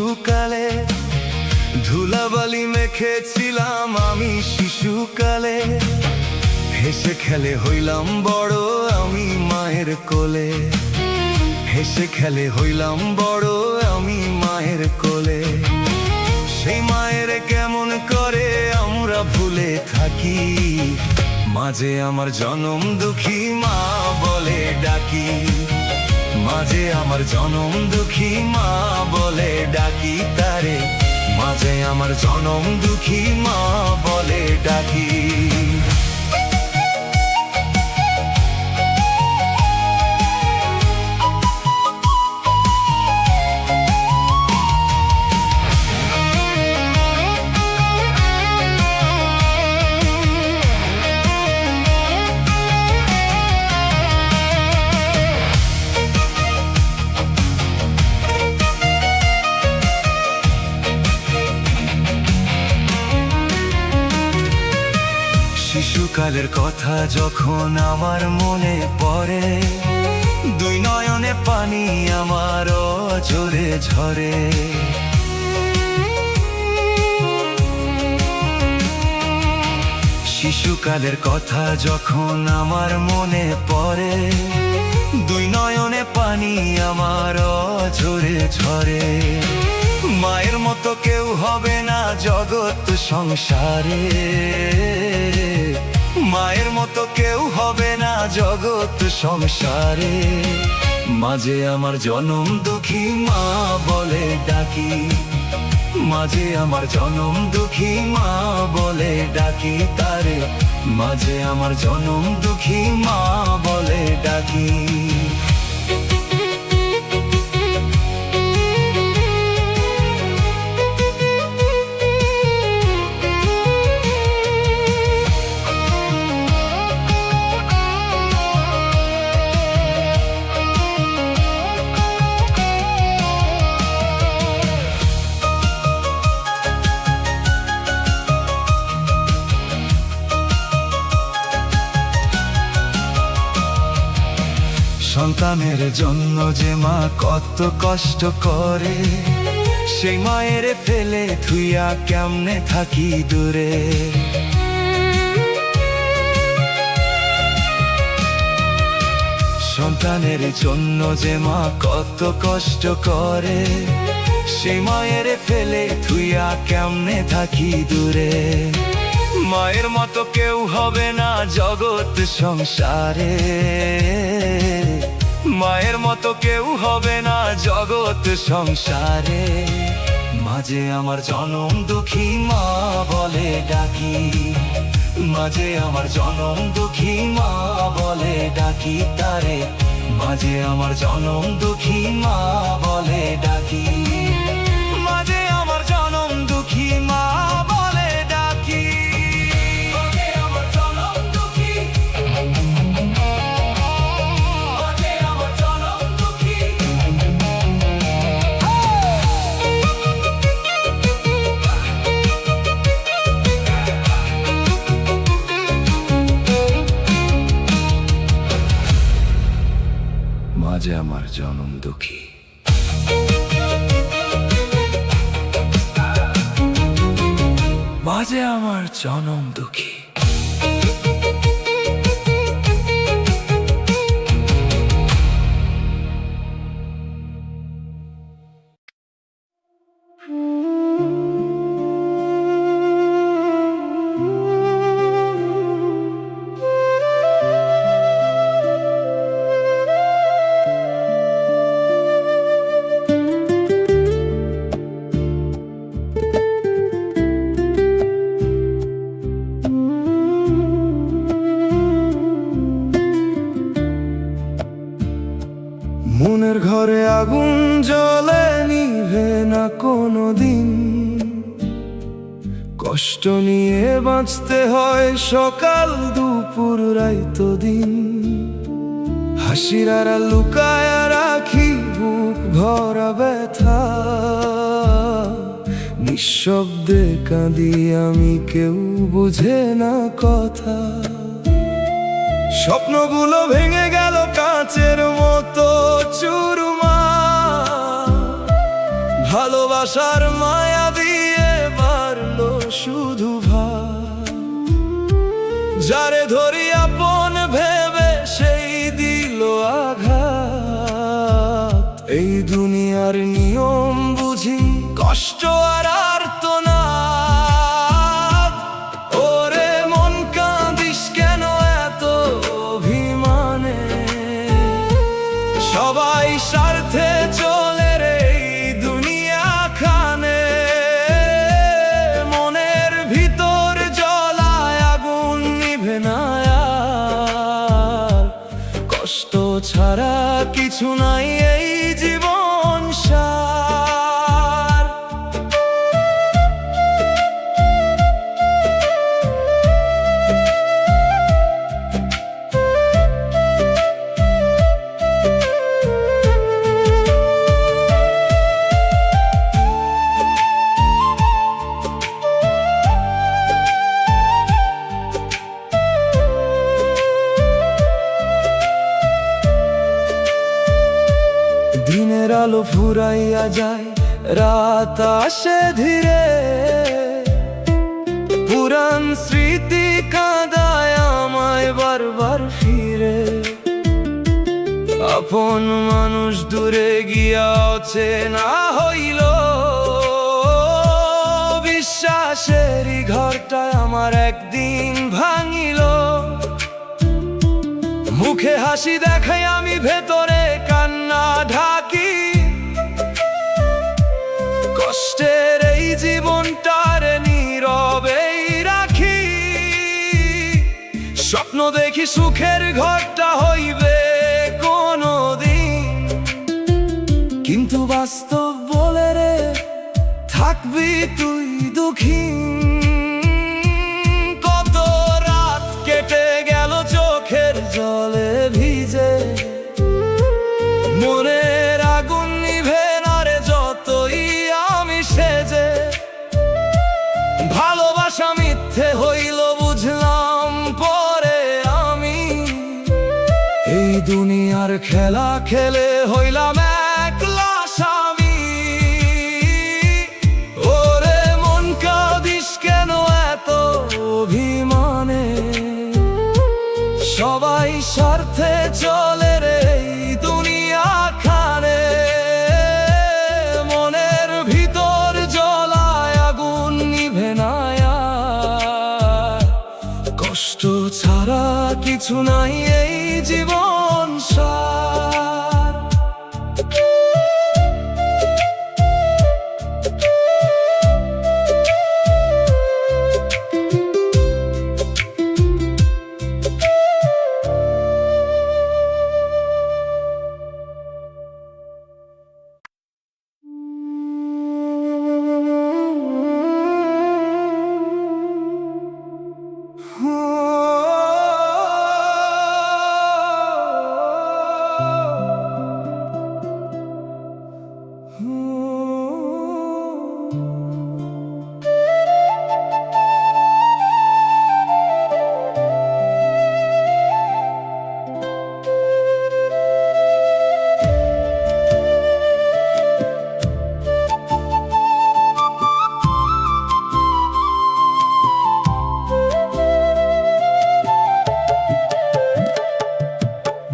শিশুকালে, ধুলাবালি মেখেছিলাম আমি শিশুকালে। হেসে খেলে হইলাম বড় আমি মায়ের কোলে, হেসে খেলে হইলাম বড় আমি মায়ের কোলে। সেই মায়ের কেমন করে আমরা ভুলে থাকি, মাঝে আমার জনম দুঃখী মা বলে ডাকি, মাঝে আমার জনম দুঃখী মা বলে ডাকি তারে, মাঝে আমার জনম দুঃখী মা বলে ডাকি। শিশুকালের কথা যখন আমার মনে পড়ে, দুই নয়নে পানি আমার অঝরে ঝরে। শিশুকালের কথা যখন আমার মনে পড়ে, দুই নয়নে পানি আমার অঝরে ঝরে। মায়ের মতো কেউ হবে না জগৎ সংসারে, মায়ের মতো কেউ হবে না জগৎ সংসারে। মাঝে আমার জনম দুঃখী মা বলে ডাকি, মাঝে আমার জনম দুঃখী মা বলে ডাকি তারে, মাঝে আমার জনম দুঃখী মা বলে ডাকি। সন্তানের জন্য যে মা কত কষ্ট করে, সেই মায়ের ফেলে থুইয়া কেমনে থাকি দূরে। সন্তানের জন্য যে মা কত কষ্ট করে, সেই মায়ের ফেলে থুইয়া কেমনে থাকি দূরে। মায়ের মতো কেউ হবে না জগৎ সংসারে, মায়ের মতো কেউ হবে না জগৎ সংসারে। মাঝে আমার জনম দুঃখী মা বলে ডাকি, মাঝে আমার জনম দুঃখী মা বলে ডাকি তারে, মাঝে আমার জনম দুঃখী মা বলে ডাকি, মাঝে আমার জনম দুঃখী মা বলে ডাকি। মাঝে আমার জনম দুঃখী, মাঝে আমার জনম দুঃখী। মনের ঘরে আগুন জ্বলে নিভে না কোনো দিন, কষ্ট নিয়ে বাঁচতে হয় সকাল দুপুর রাইত দিন। হাসির আড়াল লুকায় রাখি বুক ভরা ব্যথা, নিঃশব্দে কাঁদি আমি, কেউ বুঝে না কথা। স্বপ্নগুলো ভেঙে গেল কাঁচের মতো চুরমার, ভালোবাসার মায়া দিয়ে বাড়লো শুধু ভাব, যারে ধরি আপন ভেবে সেই দিল আঘাত। এই দুনিয়ার নিয়ম বুঝি কষ্ট আর আর্তনাদ। ওরে মন কাঁদিস কেন এত অভিমানে, সবাই স্বার্থে চলে রে এই দুনিয়া খানে। মনের ভিতর জ্বলায় আগুন নিভে না আর, কষ্ট ছাড়া কিছু নাই এই জীবন সার। দিনের আলো ফুরাইয়া যায়, রাত আসে ধীরে, পুরান স্মৃতি কাঁদায় আমায় বারবার ফিরে। আপন মানুষ দূরে গিয়া অচেনা হইল, বিশ্বাসেরই ঘরটায় আমার একদিন ভাঙিল। মুখে হাসি দেখাই আমি ভেতরে কান্না ঢাকি, কষ্টের এই জীবনটারে নীরবেই রাখি। স্বপ্ন দেখি সুখের ঘরটা হইবে কোনদিন, কিন্তু বাস্তব বলে রে থাকবি তুই দুঃখী। কত রাত কেটে গেল চোখের জলে ভিজে, মনের আগুন নিভে না রে যতই আমি সেজে। ভালোবাসা মিথ্যে হইল বুঝলাম পরে আমি, এই দুনিয়ার খেলা খেলে হইলাম একলা স্বামী। ওরে মন কাঁদিস কেন এত অভিমানে, সবাই স্বার্থে চলে রে এই দুনিয়া খানে। মনের ভিতর জ্বলায় আগুন নিভে না আর, কষ্ট ছাড়া কিছু নাই এই জীবন সার।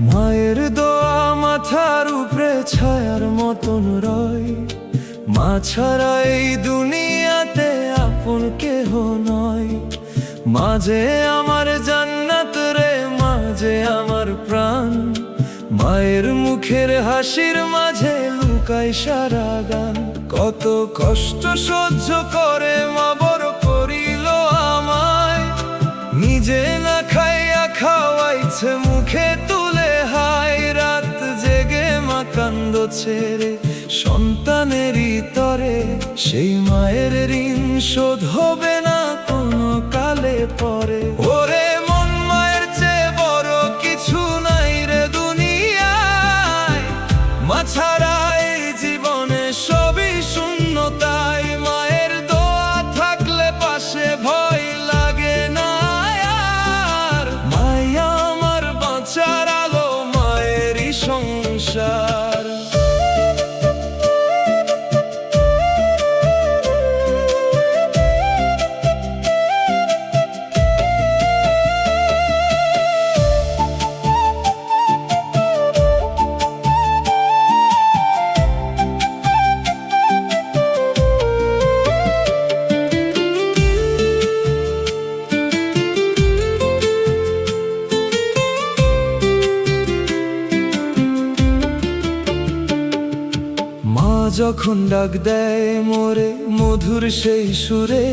মায়ের দোয়া মাথার উপরে ছায়ার মতন রয়, মা ছাড়া এই দুনিয়াতে আপন কেহ নয়। মাঝে আমার জান্নাত রে, মাঝে আমার প্রাণ, মায়ের মুখের হাসির মাঝে লুকায় সারা গান। কত কষ্ট সহ্য করে মা বড় করিল আমায়, নিজে না খাইয়া খাওয়াইছে মুখে তুলে হায়। রাত জেগে মা কান্দ ছেড়ে সন্তানেরই তরে, সেই মায়ের ঋণ শোধ হবে না কোনো কালে পরে। ওরে মন মায়ের চেয়ে বড় কিছু নাই রে দুনিয়ায়, মা ছাড়া এই জীবনে সবই শূন্যতায়। মায়ের দোয়া থাকলে পাশে ভয় লাগে না আর, মায়া আমার বাঁচার আলো, মায়েরই সংসার। যখন ডাক দেয় মোরে মধুর সেই সুরে,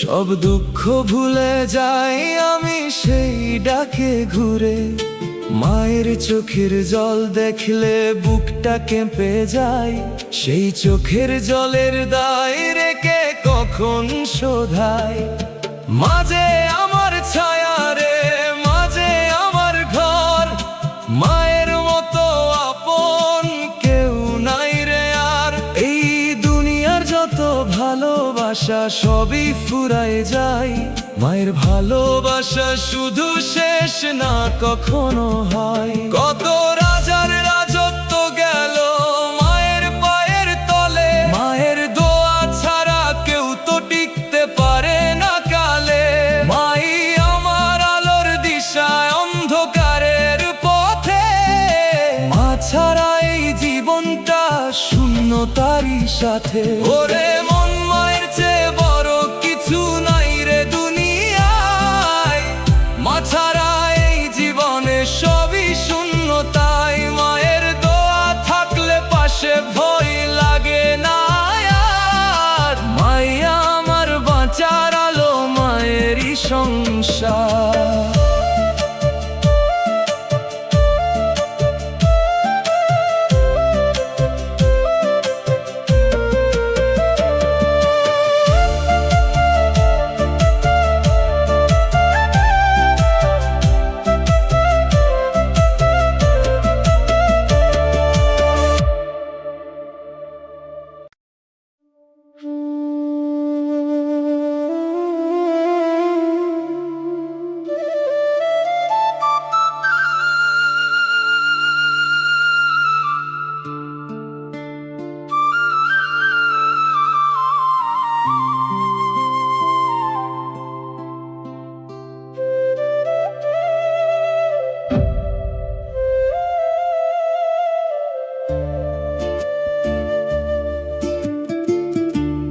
সব দুঃখ ভুলে যাই আমি সেই ডাকে ঘুরে। মায়ের চোখের জল দেখলে বুকটা কেঁপে যায়, সেই চোখের জলের দায় রেখে কখন শোধায়। মাঝে আমার ছায়া রে, মাঝে আমার ঘর, মায়ের মতো আপন কেউ নাই রে আর। এই দুনিয়ার যত ভালোবাসা সবই ফুরায় যায়, মায়ের ভালোবাসা শুধু শেষ না কখনো হয়। কত রাজার রাজত্ব গেল মায়ের পায়ের তলে, মায়ের দোয়া ছাড়া কেউ তো টিকতে পারে না কালে। মাই আমার আলোর দিশায় অন্ধকারের পথে, মা ছাড়া এই জীবনটা শূন্য তারই সাথে। ওরে মন, মায়ের চেয়ে বড় কিছু নাই রে দুনিয়ায়, মা ছাড়া এই জীবনে সবই শূন্য। তাই মায়ের দোয়া থাকলে পাশে ভয় লাগে না আর। মাইয়া আমার বাঁচার আলো, মায়েরই সংসার।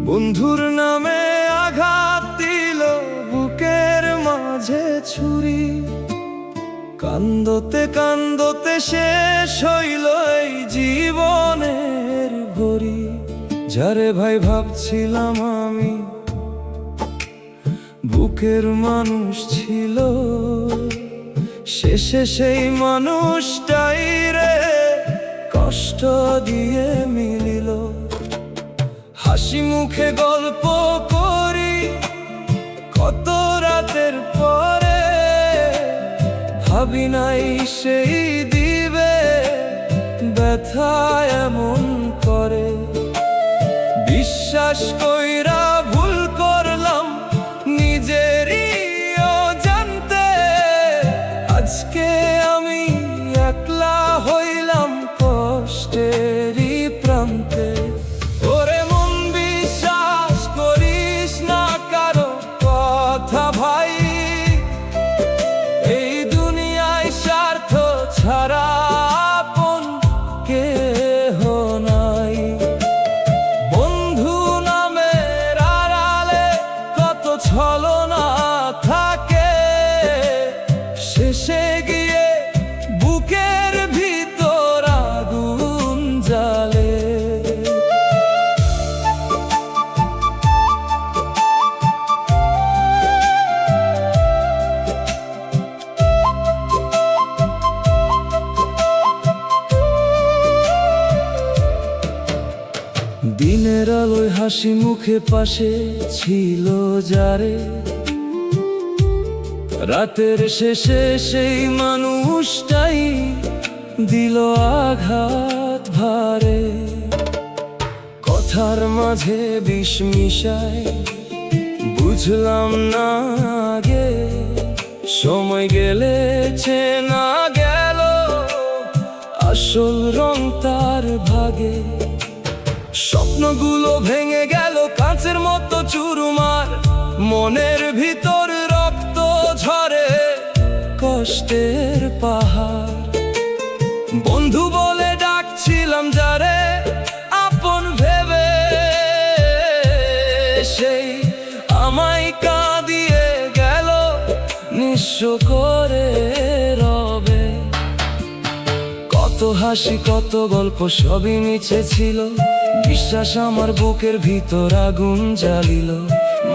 বন্ধুর নামে আঘাত দিল বুকের মাঝে ছুরি, কান্দতে কান্দতে শেষ হইল এই জীবনের ভরি। যারে ভাই ভাবছিলাম আমি বুকের মানুষ ছিল, শেষে সেই মানুষটাই রে কষ্ট দিয়ে মিলিল। হাসি মুখে গল্প করি কত রাতের পরে, ভাবি নাই সেই দিবে ব্যথা এমন করে। বিশ্বাস কইরা ভুল করলাম নিজেরই অজান্তে, আজকে আমি একলা হইলাম কষ্টেরই প্রান্তে। ওরে মন, বিশ্বাস করিস না কারো কথা ভাই, এই দুনিয়ায় স্বার্থ ছাড়া আপন কেহ নাই। বন্ধু নামের আড়ালে কত ছলনা থাকে, শেষে গিয়ে বুকের ভিতর আগুন জ্বালে। দিনের আলোয় হাসি মুখে পাশে ছিল যারে, রাতের শেষে সেই মানুষটাই দিল আঘাত ভারে। কথার মাঝে বিষ মিশায় বুঝলাম না আগে, সময় গেলে চেনা গেল আসল রং তার ভাগে। স্বপ্নগুলো ভেঙে গেল কাঁচের মতো চুরমার, মনের ভিতর রক্ত ঝরে কষ্টের পাহাড়। বন্ধু বলে ডাকছিলাম যারে আপন ভেবে, সেই আমায় কাঁদিয়ে গেল নিঃস্ব করে রবে। কত হাসি কত গল্প সবই মিছে ছিল, বিশ্বাস আমার বুকের ভিতর আগুন জ্বালিল।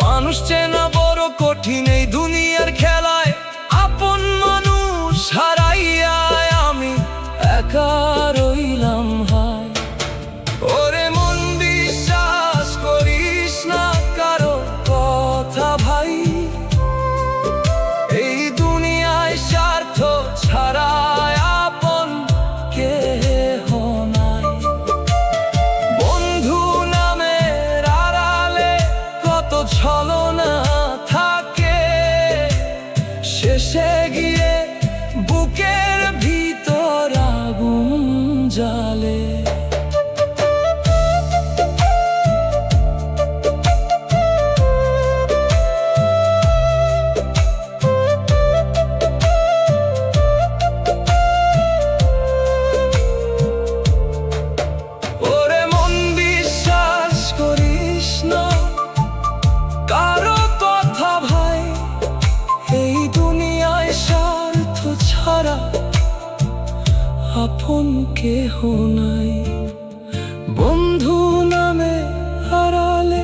মানুষ চেনা বড় কঠিন এই দুনিয়ার খেলায়, আপন মানুষ হারাইয়া আমি একা রইলাম হায়। ওরে মন বিশ্বাস করিস না কারো কথা ভাই, এই দুনিয়ায় স্বার্থ ছাড়া আপন কেহ নাই। বন্ধু নামের আড়ালে কত ছলনা থাকে, শেষে গিয়ে বুকের ভিতর আগুন জ্বালে। আপন কেহ নাই। বন্ধু নামে আড়ালে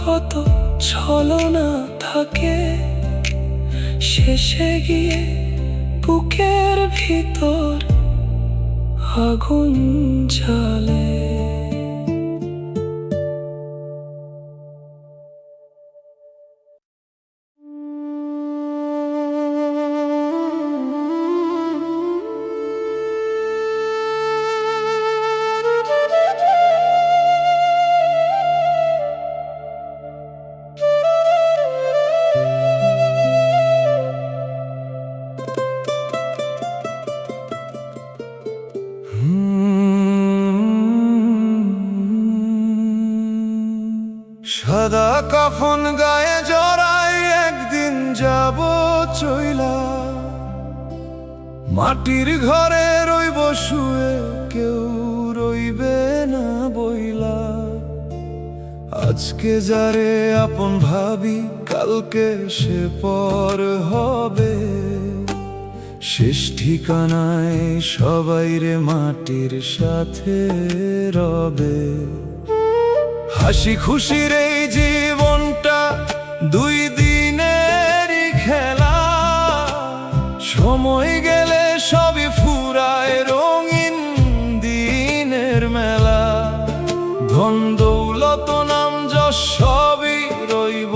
কত ছলনা থাকে, শেষে গিয়ে বুকের ভিতর আগুন জ্বালে। সাদা কাফন গায়ে জড়াই একদিন যাব চইলা, মাটির ঘরে রইব শুয়ে কেউ রইবে না বইলা। আজকে যারে আপন ভাবি কালকে সে পর হবে, শেষ ঠিকানায় সবাই রে মাটির সাথে রবে। হাসি খুশির এই জীবনটা দুই দিনেরই খেলা, সময় গেলে সবই ফুরায় রঙিন দিনের মেলা। ধন দৌলত নাম যশ সবই রইব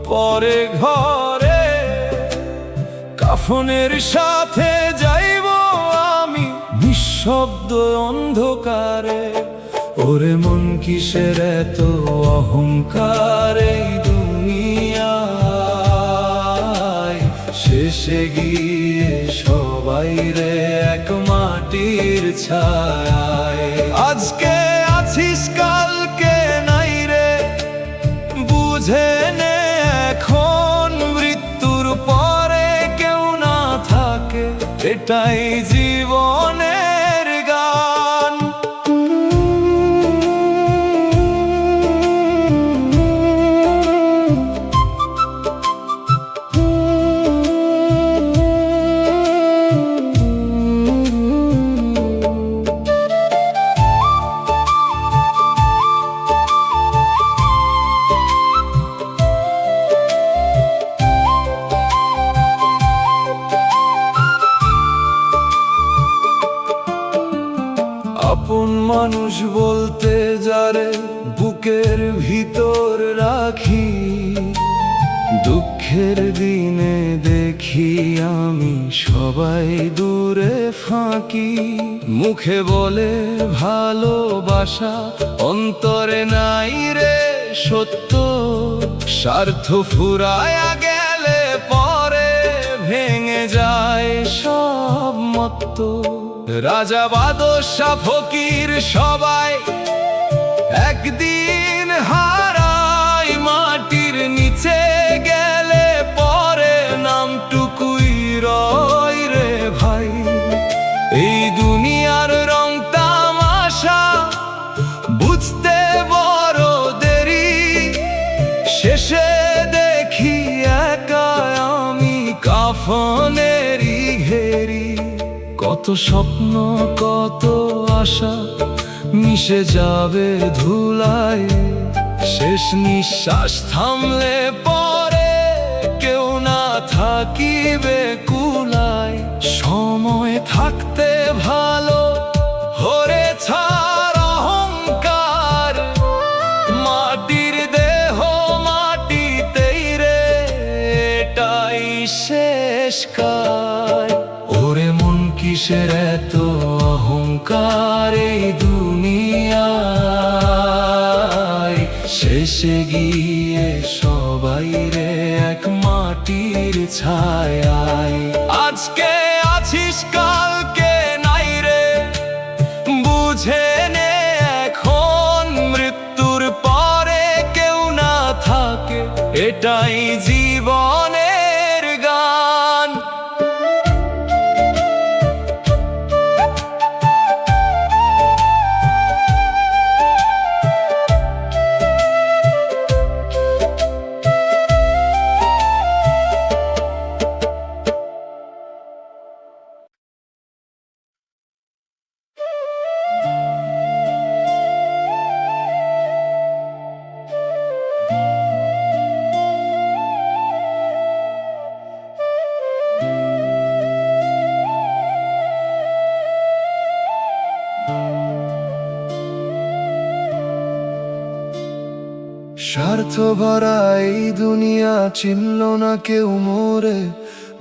পরে ঘরে, কাফনের সাথে যাইব আমি নিঃশব্দ অন্ধকারে। ওরে মন কিসের এত অহংকার এই দুনিয়ায়, শেষে গিয়ে সবাই রে এক মাটির ছায়ায়। আজকে আছিস কালকে নাই রে, বুঝে নে এখন মৃত্যুর পরে কেউ না থাকে, এটাই জীবনের গান। আপন মানুষ বলতে যারে বুকের ভিতর রাখি, দুঃখের দিনে দেখি আমি সবাই দূরে ফাঁকি। মুখে বলে ভালোবাসা, অন্তরে নাই রে সত্য, স্বার্থ ফুরায়া গেলে পরে ভেঙে যায় সব মত্ত। রাজা বাদশা ফকির সবাই একদিন হারায়, মাটির নিচে গেলে পরে নামটুকুই রয় রে ভাই। এই দুনিয়ার রং তামাশা বুঝতে বড় দেরি, শেষে দেখি একা আমি কাফনেরই ঘেরি। কত স্বপ্ন কত আশা মিশে যাবে ধুলায়। শেষ নিঃশ্বাস থামলে পরে কেউ না থাকিবে কুলায়। সময় থাকতে ভালো হরে ছাড় অহংকার, মাটির দেহ মাটিতেই রে, এটাই শেষ কার। ওরে মন কিসের এত অহংকার এই দুনিয়ায়, শেষে গিয়ে সবাই রে এক মাটির ছায়ায়। আজকে আছিস কালকে নাই রে, বুঝে নে এখন মৃত্যুর পরে কেউ না থাকে, এটাই জীবনের গান। স্বার্থ ভরা এই দুনিয়া চিনল না কেউ মোরে,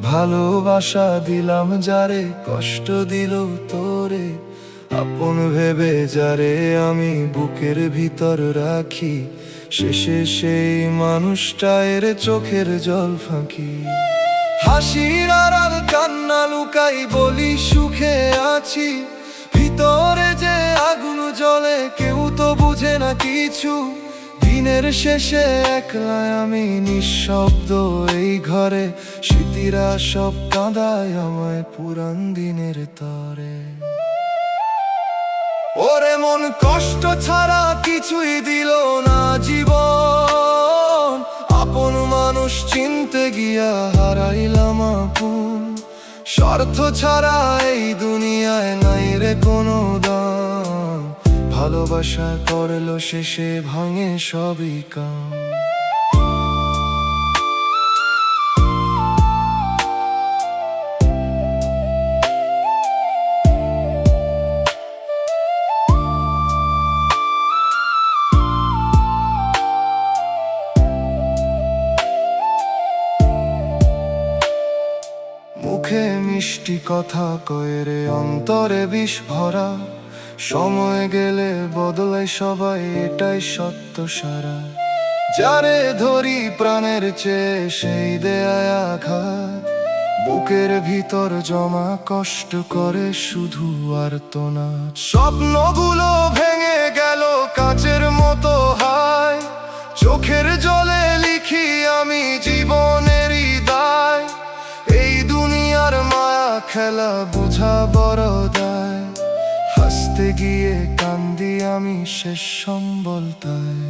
ভালোবাসা দিলাম যারে কষ্ট দিল তোরে। আপন ভেবে যারে আমি বুকের ভিতর রাখি, শেষে সেই মানুষটা এর চোখের জল ফাঁকি। হাসির আড়াল কান্না লুকাই বলি সুখে আছি, ভিতরে যে আগুন জ্বলে কেউ তো বুঝে না কিছু। দিনের শেষে একলা আমি নিঃশব্দ এই ঘরে, স্মৃতিরা সব কাঁদায় আমায় পুরান দিনের তরে। ওরে মন কষ্ট ছাড়া কিছুই দিল না জীবন, আপন মানুষ চিনতে গিয়া হারাইলাম আপন। স্বার্থ ছাড়া এই দুনিয়ায় নাই রে কোনো দাম, ভালোবাসা করলো শেষে ভাঙে সবই কাম। মুখে মিষ্টি কথা কয়ে রে অন্তরে বিষ ভরা, সময় গেলে বদলায় সবাই এটাই সত্য সারা। যারে ধরি প্রাণের চেয়ে সেই দেয় আঘাত, বুকের ভিতর জমা কষ্ট করে শুধু আর্তনাদ। স্বপ্নগুলো ভেঙে গেল কাচের মতো হায়, চোখের জলে লিখি আমি জীবনেরই দায়। এই দুনিয়ার মায়া খেলা বোঝা বড় দায়, হাসতে গিয়ে কান্দি আমি শেষ সম্বল তাই।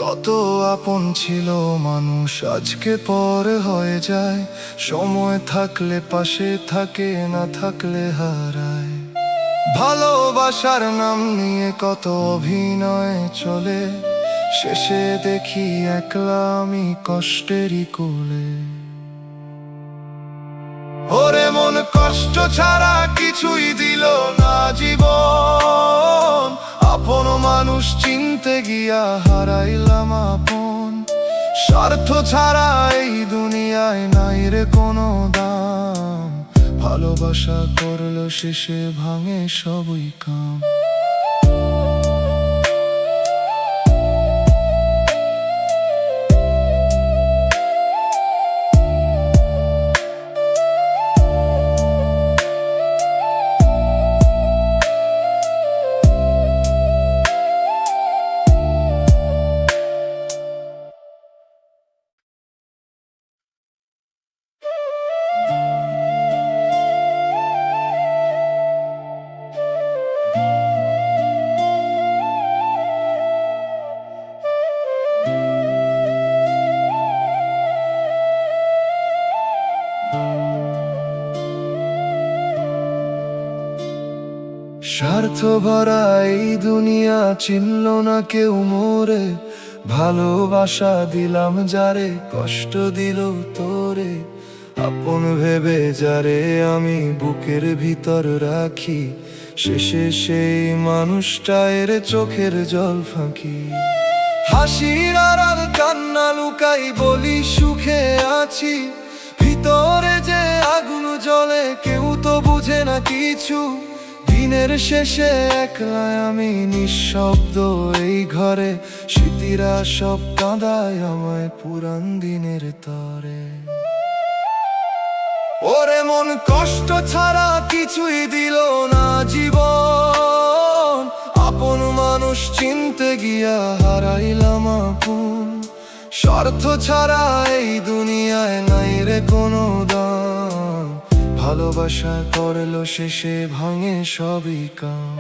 কত আপন ছিল মানুষ আজকে পরে হয়ে যায়, সময় থাকলে পাশে থাকে না থাকলে হারায়। ভালোবাসার নাম নিয়ে কত অভিনয় চলে, শেষে দেখি একলা আমি কষ্টেরই কোলে। ওরে মন কষ্ট ছাড়া কিছুই দিল না জীবন, আপন মানুষ চিনতে গিয়া হারাইলাম আপন। স্বার্থ ছাড়া এই দুনিয়ায় নাই রে কোনো দাম, ভালোবাসা করলো শেষে ভাঙে সবই কাম। স্বার্থ ভরা এই দুনিয়া চিনল না কেউ মোরে, ভালোবাসা দিলাম যারে কষ্ট দিল তোরে। আপন ভেবে যারে আমি বুকের ভিতর রাখি, শেষে সেই মানুষটা এর চোখের জল ফাঁকি। হাসির আড়াল কান্না লুকাই বলি সুখে আছি, ভিতরে যে আগুন জ্বলে কেউ তো বুঝে না কিছু। দিনের শেষে একলা আমি নিঃশব্দ এই ঘরে, স্মৃতিরা সব কাঁদায় আমায় পুরান দিনের তরে। ওরে মন কষ্ট ছাড়া কিছুই দিল না জীবন, আপন মানুষ চিনতে গিয়া হারাইলাম আপন। স্বার্থ ছাড়া এই দুনিয়ায় নাই রে কোনো দাম, ভালোবাসা করলো শেষে ভাঙে সবই কাম।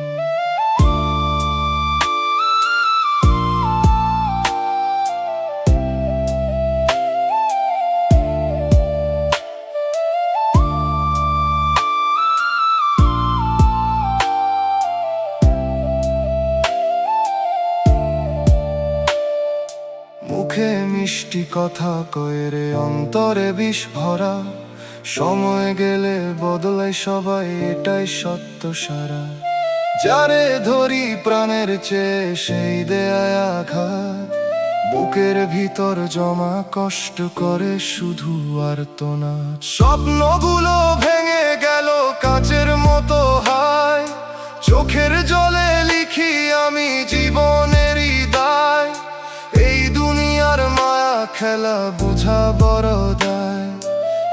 মুখে মিষ্টি কথা কয়ে রে অন্তরে বিষ ভরা, সময় গেলে বদলায় সবাই এটাই সত্য সারা। যারে ধরি প্রাণের চেয়ে সেই দেয় আঘাত, বুকের ভিতর জমা কষ্ট করে শুধু আর্তনাদ। স্বপ্নগুলো ভেঙে গেল কাচের মতো হায়, চোখের জলে লিখি আমি জীবনেরই দায়। এই দুনিয়ার মায়া খেলা বোঝা বড় দায়,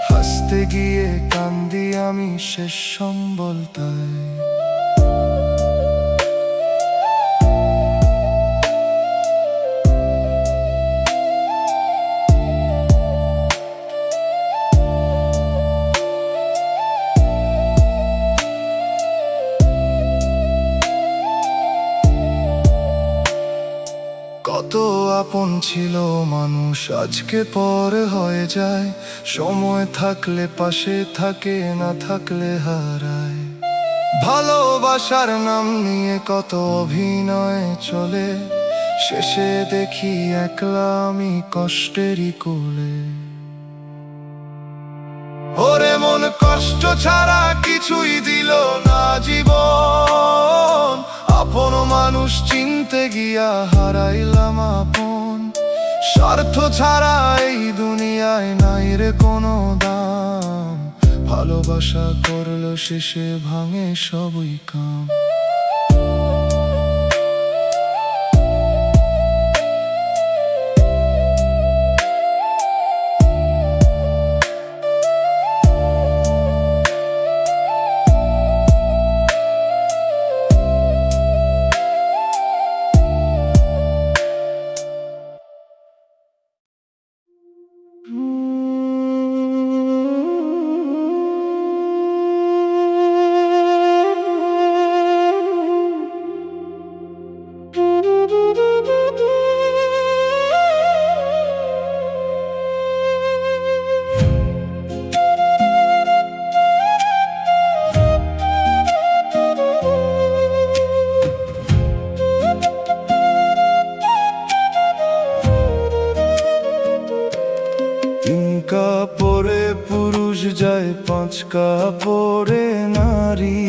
হাসতে গিয়ে কান্দি আমি শেষ সম্বল তাই। কত আপন ছিল মানুষ আজকে পর হয়ে যায়, সময় থাকলে পাশে থাকে না থাকলে হারায়। ভালোবাসার নাম নিয়ে কত অভিনয় চলে, শেষে দেখি একলা আমি কষ্টেরই কোলে। ওরে মন কষ্ট ছাড়া কিছুই দিল না জীবন, আপন মানুষ চিনতে গিয়া হারাইলাম আপন। স্বার্থ ছাড়া এই দুনিয়ায় নাই রে কোনো দাম, ভালোবাসা করলো শেষে ভাঙে সবই কাম। কাপড়ে পুরুষ যায় পাঁচ কাপড়ে নারী,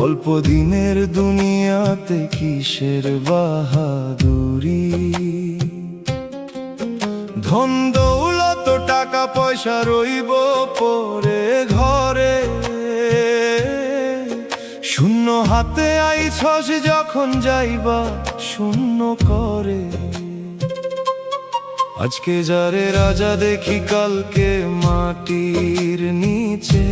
অল্প দিনের দুনিয়াতে কিসের বাহাদুরি। ধন দৌলত টাকা পয়সা রইব পরে ঘরে, শূন্য হাতে আইছস যখন যাইবা শূন্য করে। আজকে যারে রাজা দেখি কালকে মাটির নিচে,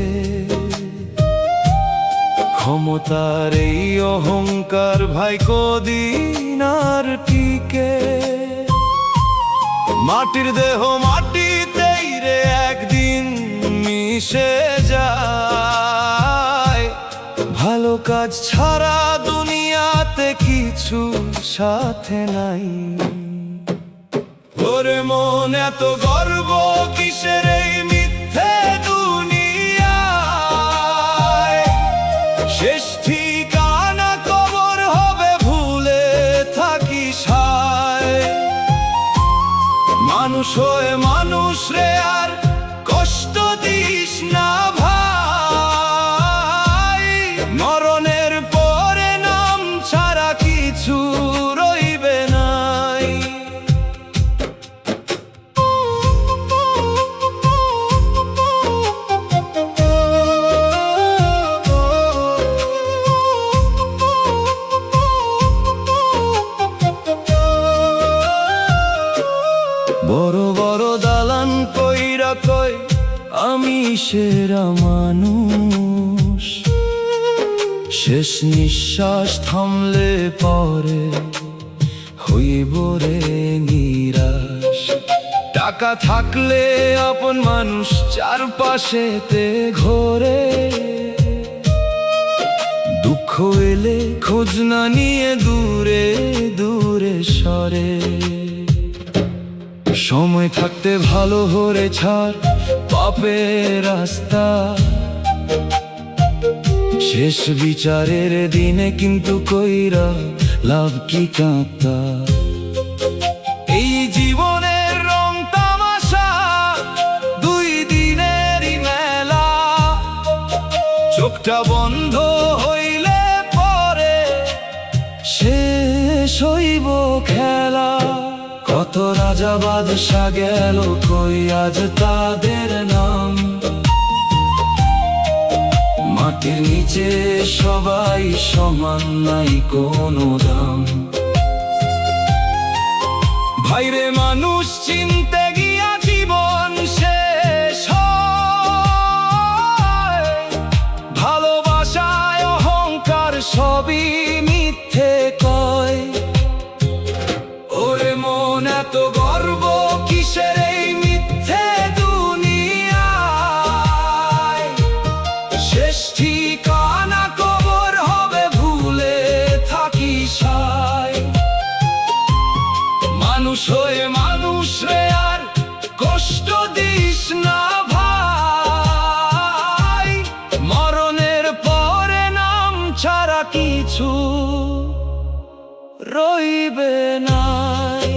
ক্ষমতার এই অহংকার ভাই কদিন আর টিকে। মাটির দেহ মাটিতেই রে একদিন মিশে যায়, ভালো কাজ ছাড়া দুনিয়াতে কিছু সাথে নাই। ওরে মন এত গর্ব কিসের এই মিথ্যে দুনিয়ায়, মানুষ হয়ে মানুষ রে আর কষ্ট দিস না ভাই, মরণের পরে নাম ছাড়া কিছু রইবে নাই। বড় বড় দালান কইরা কই আমি সেরা মানুষ, শেষ নিঃশ্বাস থামলে পরে হইব রে নিরাশ। টাকা থাকলে আপন মানুষ চারপাশেতে ঘোরে, দুঃখ এলে খোঁজ না নিয়ে দূরে দূরে সরে। সময় থাকতে ভালো হরে ছাড় পাপের রাস্তা, শেষ বিচারের দিনে কিন্তু কইরা লাভ কি কাঁদতা। এই জীবনের রং তামাশা দুই দিনেরই মেলা, চোখটা বন্ধ হইলে পরে শেষ হইব খেলা। কত রাজা বাদশা গেল কই আজ তাদের নাম, মাটির নিচে সবাই সমান নাই কোনো দাম। ভাইরে মানুষ চিনতে গিয়া জীবন শেষ হয়, ভালোবাসায় অহংকার সবই মিথ্যে কয়। ওরে মন এত গর্ব কিসের এই মিথ্যে দুনিয়ায়, শেষ ঠিকানা কবর হবে ভুলে থাকি সাই। মানুষ হয়ে মানুষ রে আর কষ্ট দিস না ভাই, মরণের পরে নাম ছাড়া কিছু রইবে নাই।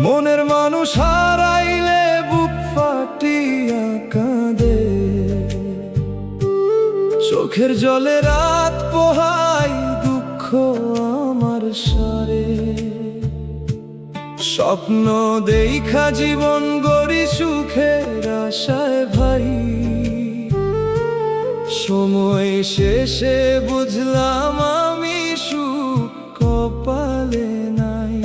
মনের মানুষ হারাইলে বুক ফাটিয়া কাঁদে, চোখের জলে রাত পোহাই দুঃখ আমার সারে। স্বপ্ন দেখা জীবন গড়ি সুখের আশায় ভাই, সময় শেষে বুঝলাম আমি সুখ কপালে নাই।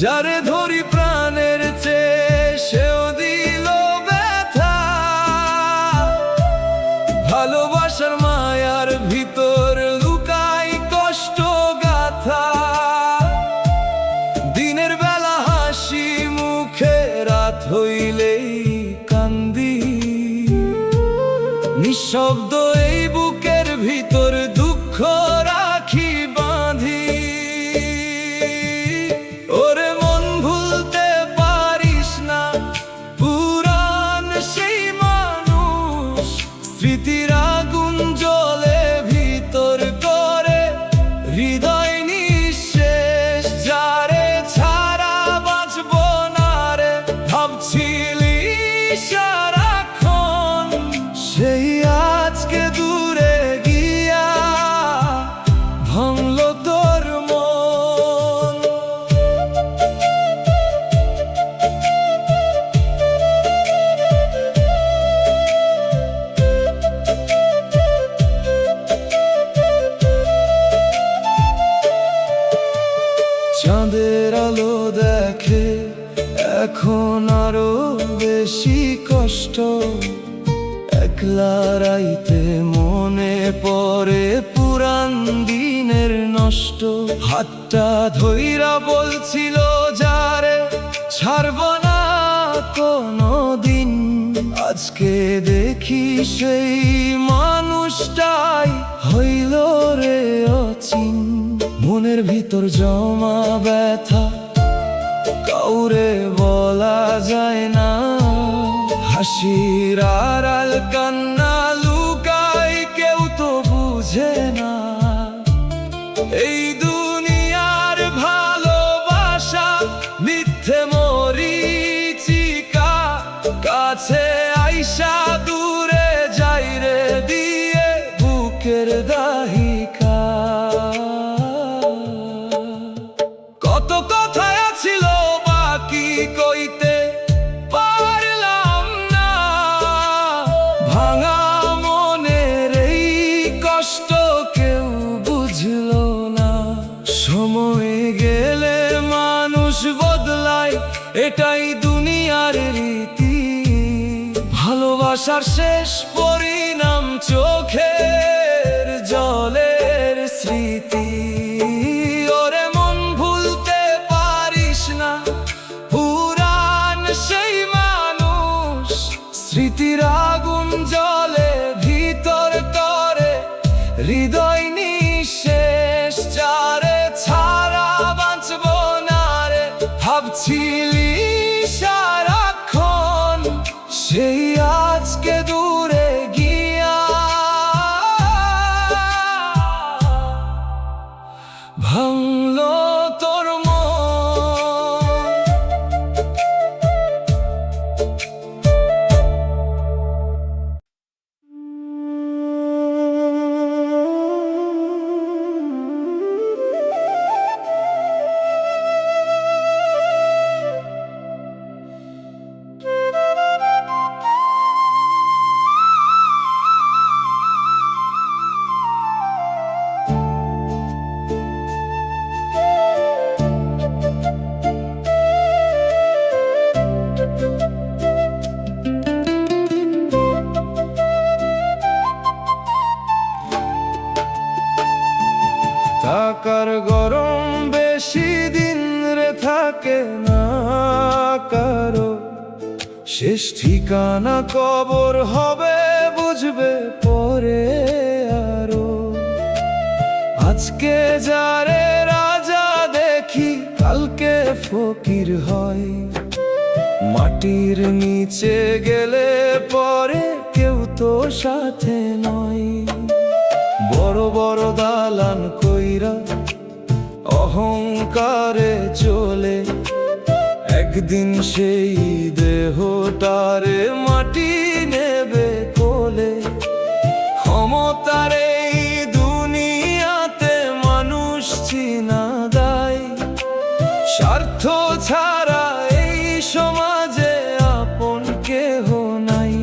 যারে ধরি প্রাণের চেয়ে সেও দিল ব্যথা, ভালোবাসার মায়ার ভিতর লুকাই কষ্ট গাথা। দিনের বেলা হাসি মুখে রাত হইলেই কান্দি, নিঃশব্দ এই বুকের ভিতর দুঃখ রাখি বাঁধি। ওরে মন ভুলতে চাঁদের আলো দেখে এখন আরো বেশি কষ্ট। একলা রাইতে মনে পড়ে পুরান দিনের নষ্ট। হাতটা ধইরা বলছিল যারে ছাড়ব না কোনো দিন, আজকে দেখি সেই মানুষটাই হইল রে অচিন। মনের ভিতর জমা ব্যথা কাউরে বলা যায় না, হাসির আড়াল কান্না লুকাই কেউ তো বুঝে না। এই দুনিয়ার ভালোবাসা মিথ্যে মরিচিকা, কাছে আইসা দূরে যাই রে দিয়ে বুকের দাহিকা। কত কথায় ছিল বাকি কইতে পারলাম না, ভাঙা মনের এই কষ্ট কেউ বুঝলো না। সময় গেলে মানুষ বদলায়, এটাই দুনিয়ার রীতি। ভালোবাসার শেষ পরিণাম চোখের জলের স্মৃতি। ওরে মন ভুলতে পারিস না পুরান সেই মানুষ, স্মৃতির আগুন জ্বলে ভিতর করে হৃদয় নিঃশেষ। যারে ছাড়া বাঁচব না রে ভাবছিলি সারাক্ষণ, সেই আজকে দূরে গিয়া ভাঙলো তোর মন। টাকার গরম বেশি দিন রে থাকে না কারো, শেষ ঠিকানা কবর হবে বুঝবে পরে আরো। আজকে যারে রাজা দেখি কালকে ফকির হয়, মাটির নিচে গেলে পরে কেউ তো সাথে নয়। বড় বড় দালান কইরা অহংকারে চলে, একদিন সেই দেহটারে মাটি নেবে কোলে। ক্ষমতার এই দুনিয়াতে মানুষ চিনা দায়, স্বার্থ ছাড়া এই সমাজে আপন কেহ নাই।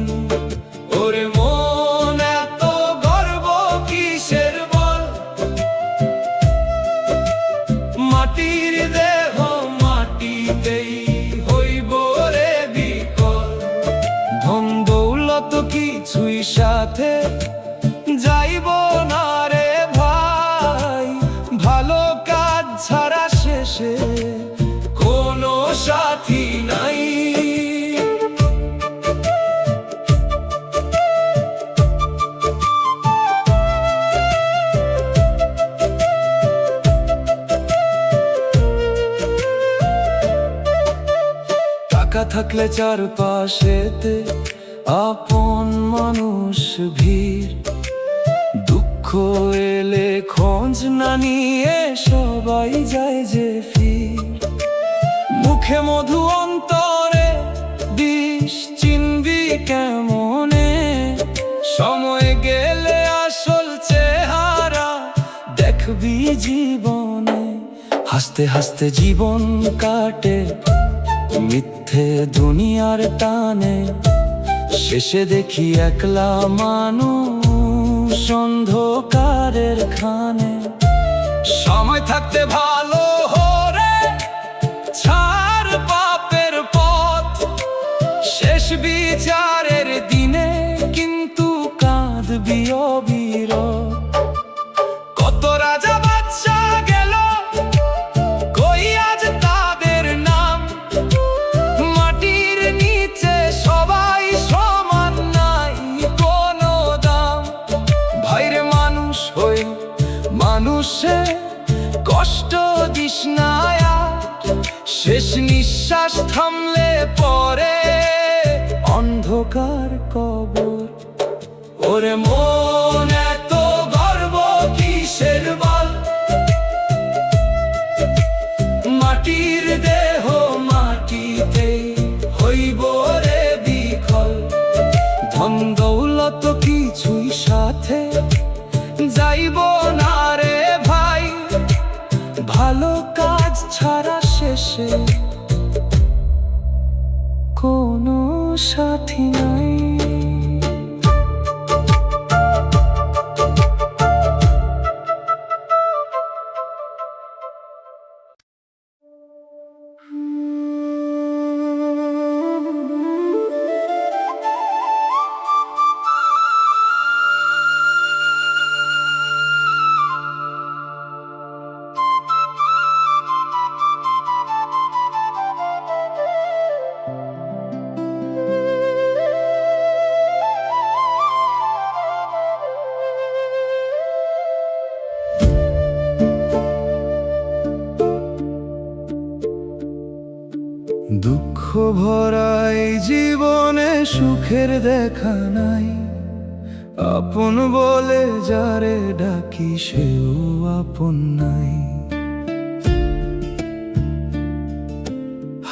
ওরে মন এত গর্ব কিসের বল, মাটির দেহ মাটিতেই হইব রে বিকল। ধন দৌলত কিছুই সাথে যাইব না রে ভাই, ভালো কাজ ছাড়া শেষে কোনো সাথী নাই। টাকা থাকলে চারপাশেতে আপন মানুষ ভিড়, দুঃখ এলে খোঁজ না নিয়ে সবাই যায় যে ফির। মুখে মধু অন্তরে বিষ চিনবি কেমনে, সময় গেলে আসল চেহারা দেখবি জীবনে। হাসতে হাসতে জীবন কাটে মিথ্যে দুনিয়ার টানে, শেষে দেখি একলা মানুষ অন্ধকারের খানে। সময় থাকতে ভালো হরে বিচারের দিনে কিন্তু কাঁদবি অবিরত। কত রাজা বাদশা গেল, কই আজ তাদের নাম? মাটির নিচে সবাই সমান, নাই কোনো দাম। ভাইরে মানুষ হয়ে মানুষে কষ্ট দিস না আর, শেষ নিঃশ্বাস থামলে পরে অন্ধকার কবর। ওরে মন এত গর্ব কিসের বল? মাটির দেহ মাটিতে হইব রে বিকল। ধন দৌলত কিছুই সাথে যাইব না রে ভাই, ভালো কাজ ছাড়া শেষে কোনো সাথী নাই। দুঃখ ভরাই জীবনে সুখের দেখা নাই, আপন বলে যারে ডাকি সেও আপন নাই।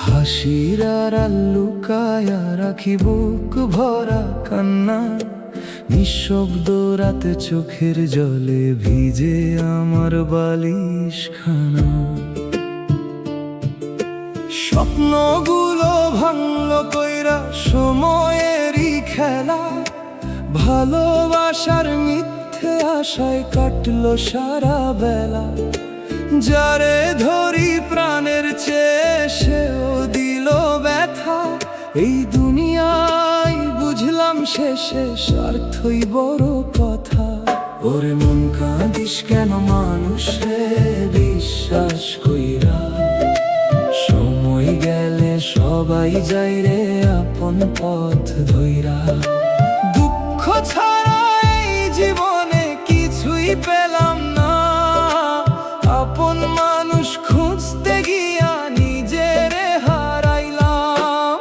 হাসির আড়াল লুকায়া রাখি বুক ভরা কান্না, নিঃশব্দ রাতে চোখের জলে ভিজে আমার বালিশ খানা। স্বপ্নগুলো ভাঙলো কইরা সময়েরই খেলা, ভালোবাসার মিথ্যে আশায় কাটলো সারা বেলা। যারে ধরি প্রাণের চেয়ে সেও দিল ব্যথা, এই দুনিয়ায় বুঝলাম শেষে স্বার্থই বড় কথা। ওরে মন কাঁদিস কেন মানুষে বিশ্বাস কইরা, সময় গেলে সবাই যাই রে আপন পথ ধইরা। দুঃখ ছাড়া এই জীবনে কিছুই পেলাম না, আপন মানুষ খুঁজতে গিয়া নিজেরে হারাইলাম।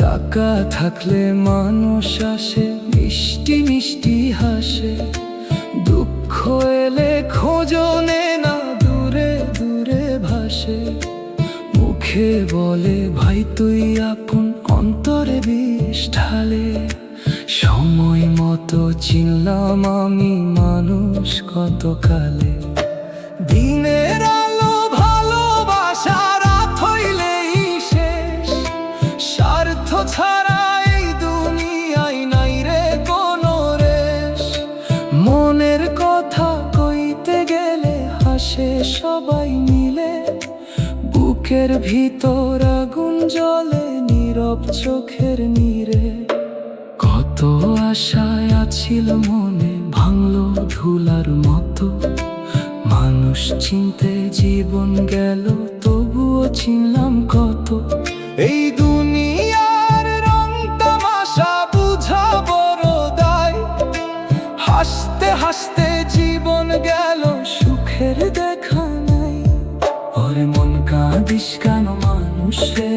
টাকা থাকলে মানুষ আসে, মিষ্টি মিষ্টি হাসে, দুঃখ এলে খোঁজনে না দূরে দূরে ভাসে। মুখে বলে ভাই তুই আপন, অন্তরে বিষ ঢালে। সময় মতো চিনলাম আমি মানুষ কত কালে। দিনের আলো ভালোবাসা রাত হইলেই শেষ, স্বার্থ ছাড়া এই দুনিয়ায় নাই রে কোনো রেশ। মনের কথা কইতে গেলে হাসে সবাই মিলে, বুকের ভিতর আগুন জ্বলে নীরব চোখের নীরে। কত আশায় আছিল মনে ভাঙলো ধুলার মতো, মানুষ চিনতে জীবন গেল তবুও চিনলাম কত। এই দুনিয়ার রং তামাশা বুঝা বড় দায়, হাসতে হাসতে জীবন গেল সুখের দেখা নাই। ওরে মন কাঁদিস কেন মানুষে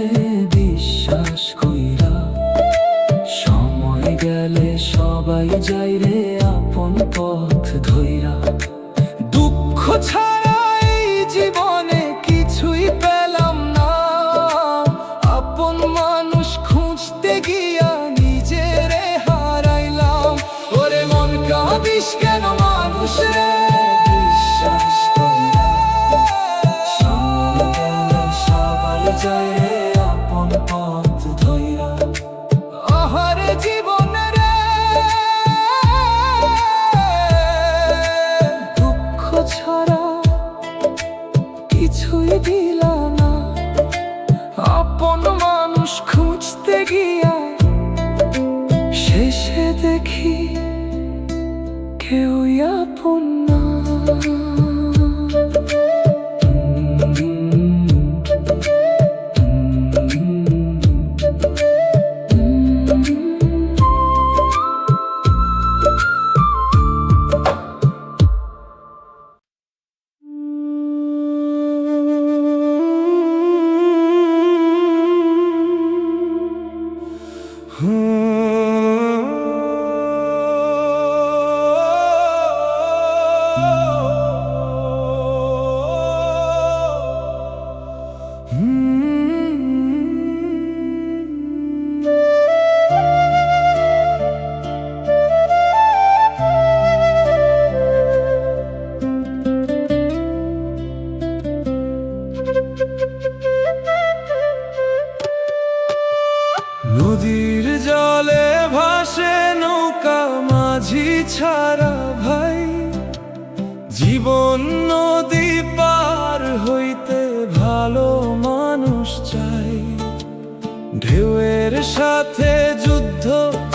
বিশ্বাস কইরা, সময় গেলে সবাই যাই রে আপন পথ ধইরা। দুঃখ ছাড়া এই জীবনে কিছুই পেলাম না, আপন মানুষ খুঁজতে গিয়া নিজেরে হারাইলাম। ওরে মন কাঁদিস কেন মানুষ রে বিশ্বাস কইরা, সময় গেলে সবাই যাই রে আপন পথ ধইরা। আহারে জীবন রে নদীর জলে ভাসে নৌকা মাঝি ছাড়া ভাই, জীবন নদী পার হইতে ভালো মানুষ চাই। ঢেউয়ের সাথে যুদ্ধ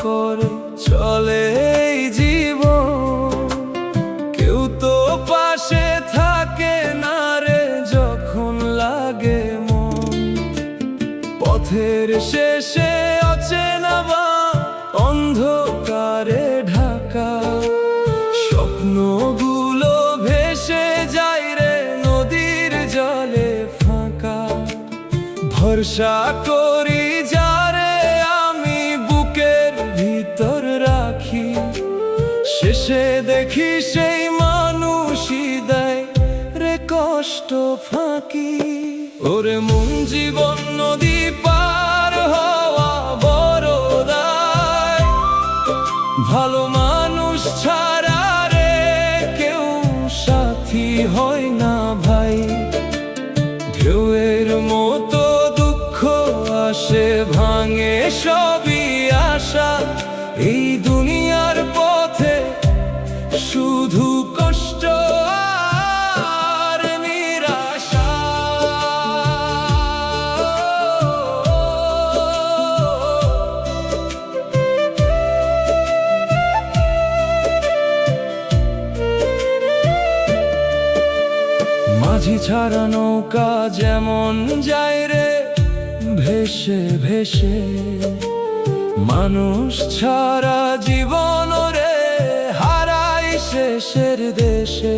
করে চলে এই জীবন, কেউ তো পাশে থাকে না রে যখন লাগে মন। পথের শেষে অচেনা বা অন্ধকারে ঢাকা স্বপ্নগুলো ভেসে যায় রে নদীর জলে ফাঁকা। ভরসা করি যারে আমি বুকের ভিতর রাখি, শেষে দেখি সেই মানুষই দেয় রে কষ্ট ফাঁকি। ওরে মন জীবন নদী পার হওয়া বড় দায়, ভালো মানুষ ছাড়া রে কেউ সাথী হয় না ভাই। ঢেউয়ের মতো দুঃখ আসে ভাঙে সবই আশা, এই দুনিয়ার পথে শুধু কষ্ট আর নিরাশা। মাঝি ছাড়া নৌকা যেমন যায় রে ভেসে ভেসে, মানুষ ছাড়া জীবন রে হারাই শেষের দেশে।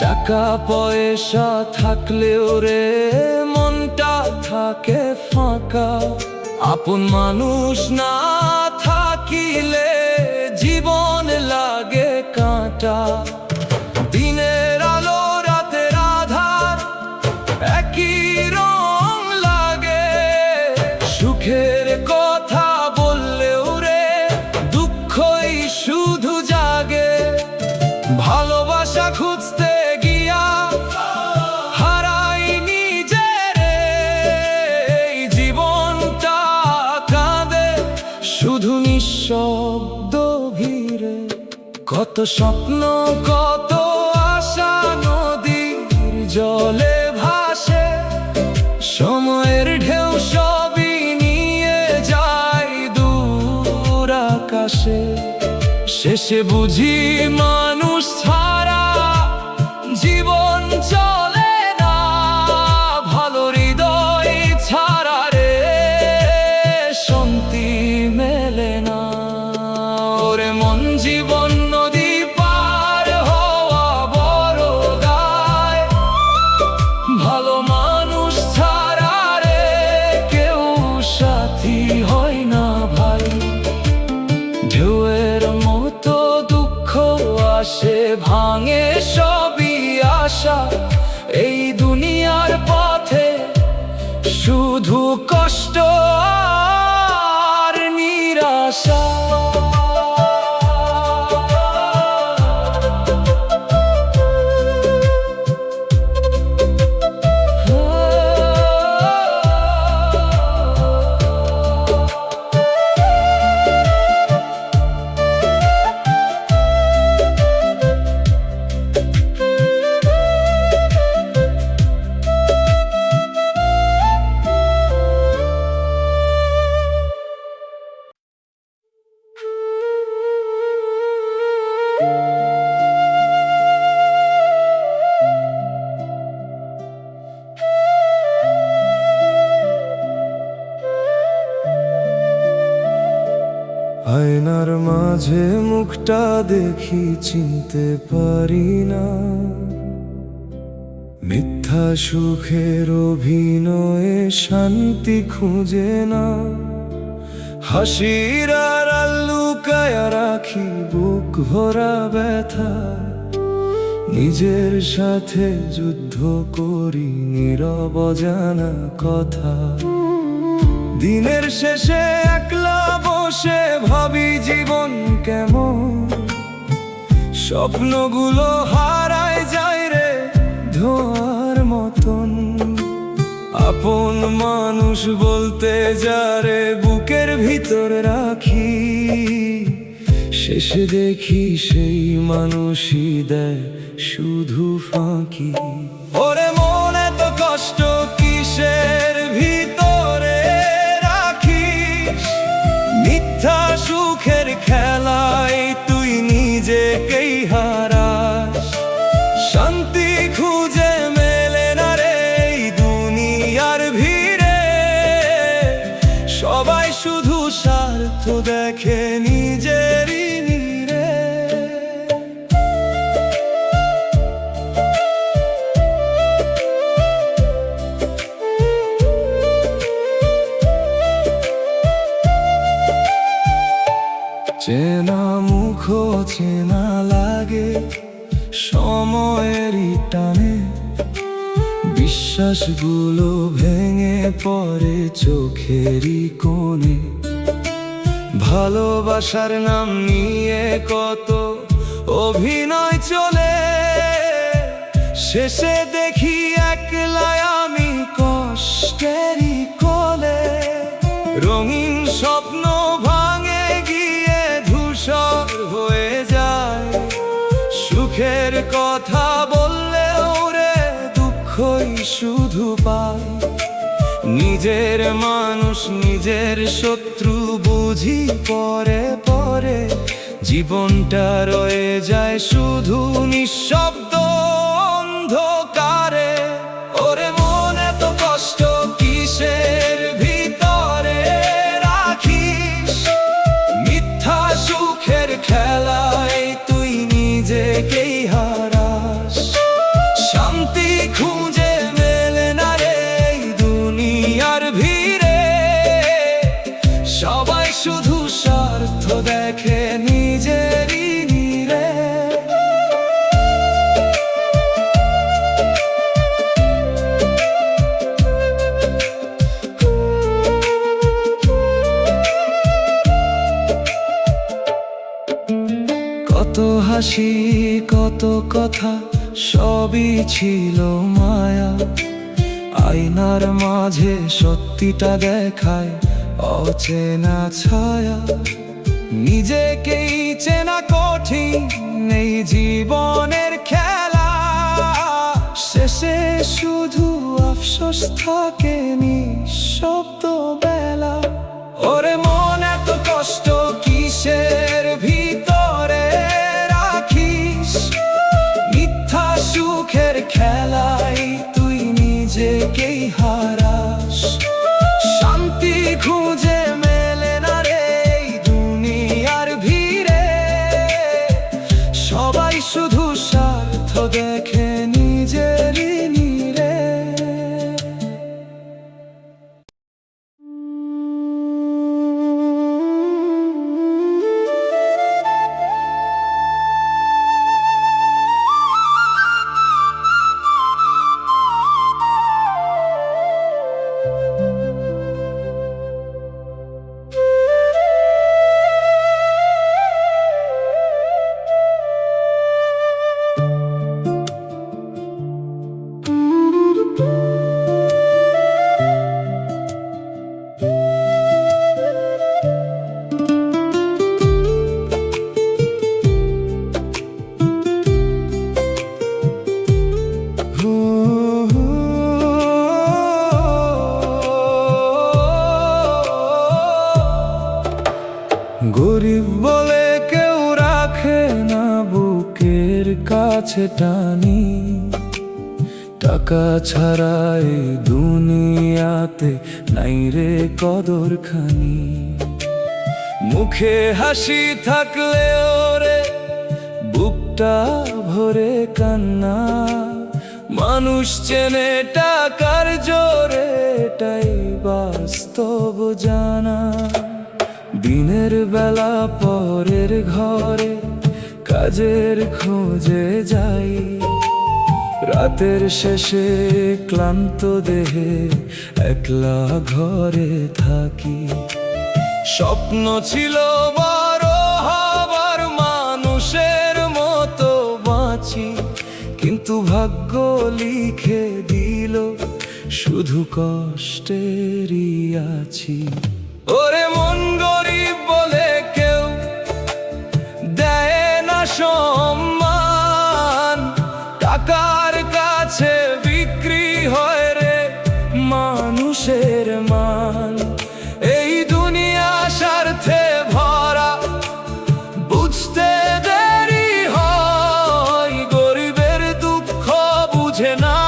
টাকা পয়সা থাকলেও রে মনটা থাকে ফাঁকা, আপন মানুষ না থাকিলে জীবন লাগে কাঁটা। দিনের আলো রাতের আধার একই রং লাগে, সুখের কথা বললেও রে দুঃখই শুধু জাগে। ভালোবাসা খুঁজতে গিয়া হারাই নিজের, এই জীবনটা কাঁদে শুধু নিঃশব্দ ভিড়ে। কত স্বপ্ন কত আশা নদীর জলে ভাসে, সময়ের ঢেউ সবই নিয়ে যায় দূর আকাশে। শেষে বুঝি মানুষ ছাড়া জীবন চলে না, ভালো হৃদয় ছাড়া রে শান্তি মেলে না। ওরে মন জীবন নদী পার হওয়া বড় দায়, ভালো মানুষ ছাড়া রে কেউ সাথী হয় না ভাই। ঢেউয়ের মতো দুঃখ আসে ভাঙে সবই আশা, এই দুনিয়ার পথে শুধু কষ্ট আর নিরাশা। আয়নার মাঝে মুখটা দেখি চিনতে পারি না, মিথ্যা সুখের অভিনয়ে শান্তি খুঁজে না। হাসির আড়াল লুকায়া রাখি বুক ভরা ব্যথা, নিজের সাথে যুদ্ধ করি নীরব অজানা কথা। দিনের শেষে একলা বসে ভাবি জীবন কেমন, স্বপ্নগুলো হারায় যায় রে ধোঁয়ার মতন। আপন মানুষ বলতে যারে বুকের ভিতর রাখি, শেষে দেখি সেই মানুষই দেয় শুধু ফাঁকি। ওরে মন এত কষ্ট কিসের ভিতরে রাখিস, মিথ্যা সুখের খেলায় তুই নিজেকেই হারাস। শান্তি খুঁজে মেলে না রে এই দুনিয়ার ভিড়ে, সবাই শুধু স্বার্থ দেখে নিজেরই নীড়ে। চেনা মুখ চেনা লাগে সময়েরই টানে, বিশ্বাসগুলো ভেঙে পড়ে চোখেরই কোণে। ভালোবাসার নাম নিয়ে কত অভিনয় চলে, শেষে দেখি একলা আমি কষ্টেরই কোলে। রঙিন স্বপ্ন ভাঙে গিয়ে ধূসর হয়ে যায়, সুখের কথা বললেও রে দুঃখই শুধু পাই। নিজের মানুষ নিজের শত্রু বুঝি পরে পরে, জীবনটা রয়ে যায় শুধু নিঃশব্দ অন্ধকারে। ওরে মন এত কষ্ট কিসের ভিতরে রাখিস, মিথ্যা সুখের খেলায় তুই নিজেকেই হারাস। শান্তি খুঁজে মেলে না রে এই দুনিয়ার ভিড়ে, সবাই শুধু স্বার্থ দেখে নিজেরই নীড়ে। কত হাসি কত কথা সবই ছিল মায়া, আয়নার মাঝে সত্যিটা দেখায় অচেনা ছায়া। নিজেকেই চেনা কঠিন এই জীবনের খেলা, শেষে শুধু আফসোস থাকে নিঃশব্দ বেলা। ওরে মন এত কষ্ট কিসের ভিতরে রাখিস, মিথ্যা সুখের খেলায় তুই নিজেকেই হারাস। শান্তি খুঁজে মেলে না রে এই দুনিয়ার ভিড়ে, সবাই শুধু স্বার্থ দেখে নিজেরই নীড়ে। গরিব বলে কেউ রাখে না বুকের কাছে টানি, টাকা ছাড়া এই দুনিয়াতে নাই রে কদর খানি। মুখে হাসি থাকলেও রে বুকটা ভরে কান্না, মানুষ চেনে টাকার জোরে এটাই বাস্তব জানা। দিনের বেলা পরের ঘরে কাজের খোঁজে যাই, রাতের শেষে ক্লান্ত দেহে একলা ঘরে থাকি। স্বপ্ন ছিল বড় হবার, মানুষের মতো বাঁচি, কিন্তু ভাগ্য লিখে দিল শুধু কষ্টেরই আছি। ওরে মন গরিব বলে কেউ দেয় না সম্মান, টাকার কাছে বিক্রি হয় রে মানুষের মান। এই দুনিয়া স্বার্থে ভরা, বুঝতে দেরি হয়, গরিবের দুঃখ বুঝে না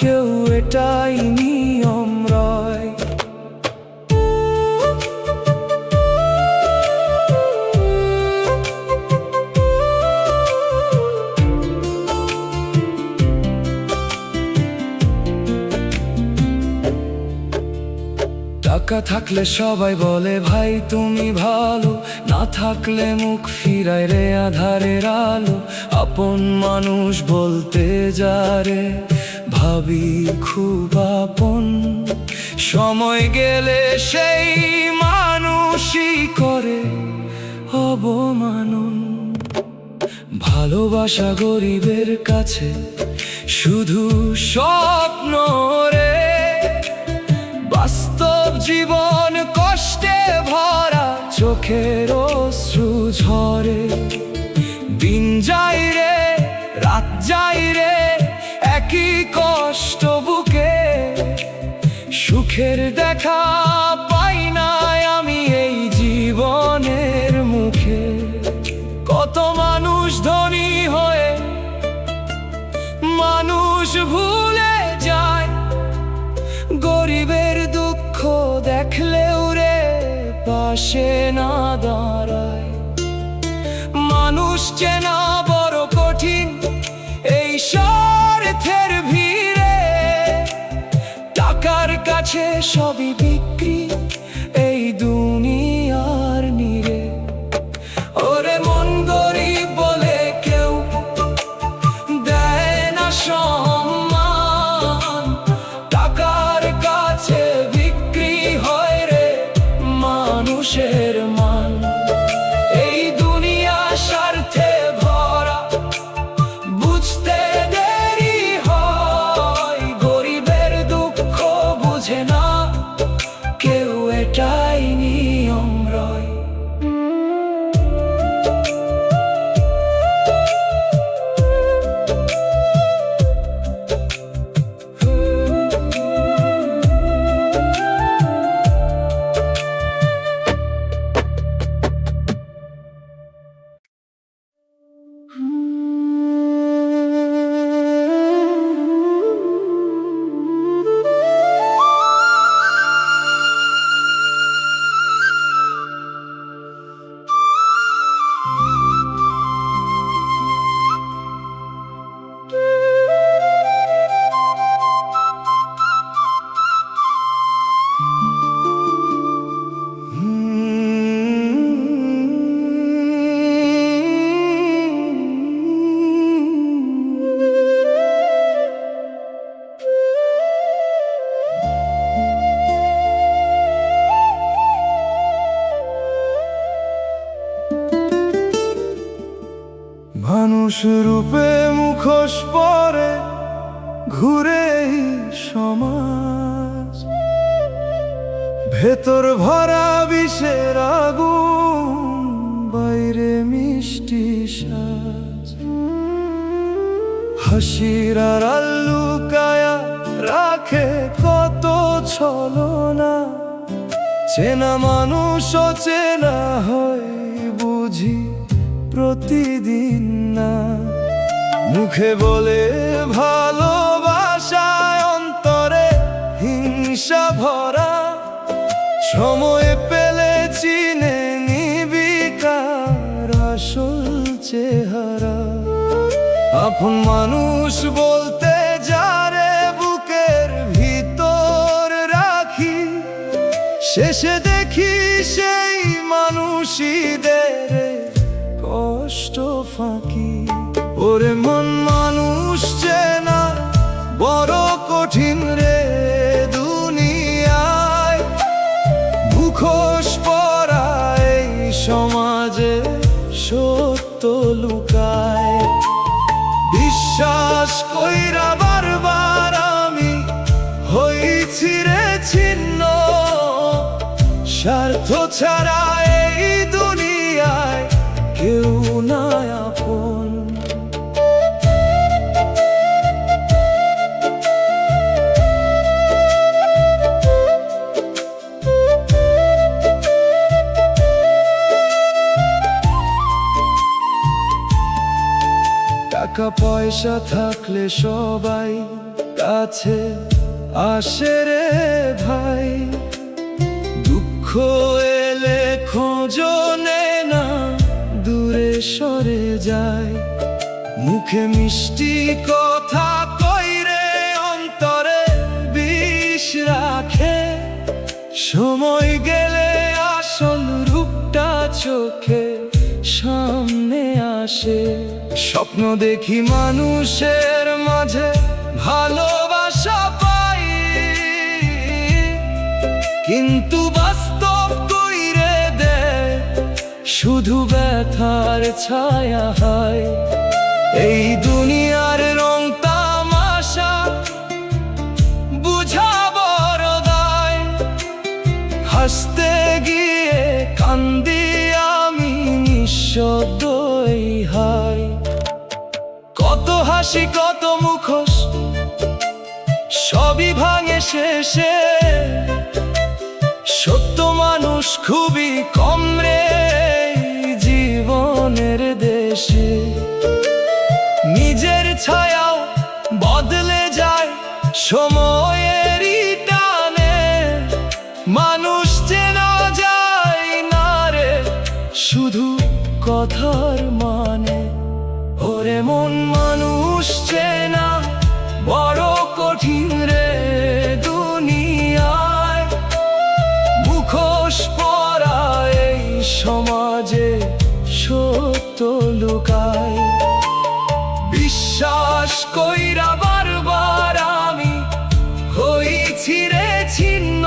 কেউ, এটাই নিয়ম রয়। টাকা থাকলে সবাই বলে ভাই তুমি ভালো, না থাকলে মুখ ফিরায় রে আধারের আলো। আপন মানুষ বলতে যারে ভাবি খুব আপন, সময় গেলে সেই মানুষই করে অবমানন। ভালোবাসা গরিবের কাছে শুধু স্বপ্ন রে, বাস্তব জীবন কষ্টে ভরা, চোখের অশ্রু ঝরে। দিন যাই রে রাত যাই রে একই কষ্ট বুকে, সুখের দেখা পাই না আমি এই জীবনের মুখে। কত মানুষ ধনী হয়ে মানুষ ভুলে যায়, গরিবের দুঃখ দেখলেও রে পাশে না দাঁড়ায়। মানুষ চেনা বড় কঠিন এই স্বার্থের ভিড়ে, টাকার কাছে সবই বিক্রি এই দুনিয়ার নিরে। ওরে মন গরিব বলে কেউ দেয় না সম্মান, টাকার কাছে বিক্রি হয় রে মানুষের মান। এই দুনিয়া স্বার্থে ভরা, বুঝতে দেরি হয়, গরিবের দুঃখ বুঝে না কেউ, এটাই নিয়ম রয়। মানুষ রূপে মুখোশ পরে ঘুরে এই সমাজ, ভেতর ভরা বিষের আগুন, বাইরে মিষ্টি সাজ। হাসির আড়াল লুকায়া রাখে কত ছলনা, চেনা মানুষ চেনা হয় বুঝি প্রতিদিন না। মুখে বলে ভালোবাসায় অন্তরে হিংসা ভরা, সময় পেলে চিনে নিবি কার আসল চেহারা। আপন মানুষ বলতে যারে বুকের ভিতর রাখি, শেষে দেখি সেই মানুষদের কষ্ট ফাঁকি। ওরে মন মানুষ ছিঁড়ে ছিন্ন। স্বার্থ ছাড়া এই দুনিয়ায় কেউ না আপন। টাকা পয়সা থাকলে সবাই কাছে আসে রে ভাই, দুঃখ এলে খোঁজো নেয় না, দূরে সরে যায়। মুখে মিষ্টি কথা কইরে অন্তরে বিষ রাখে, সময় গেলে আসল রূপটা চোখে সামনে আসে। স্বপ্ন দেখি মানুষের মাঝে ভালোবাসা পাই, কিন্তু বাস্তব কইরে দেয় শুধু ব্যথার ছায়া হায়। এই দুনিয়ার রং তামাশা বুঝা বড় দায়, হাসতে গিয়ে কান্দি আমি নিঃশব্দ এই হাই। কত হাসি কত মুখোশ সবই ভাঙে শেষে, সত্য মানুষ খুবই কম রে জীবনের দেশে। নিজের ছায়াও বদলে যায় সময়েরই টানে, মানুষ চেনা যায় না রে শুধু কথার মানে। ওরে মন মানুষ চেনা বড় কঠিন রে দুনিয়ায়, মুখোশ পরা এই সমাজে সত্য লুকায়। বিশ্বাস কইরা বারবার আমি হইছি রে ছিন্ন,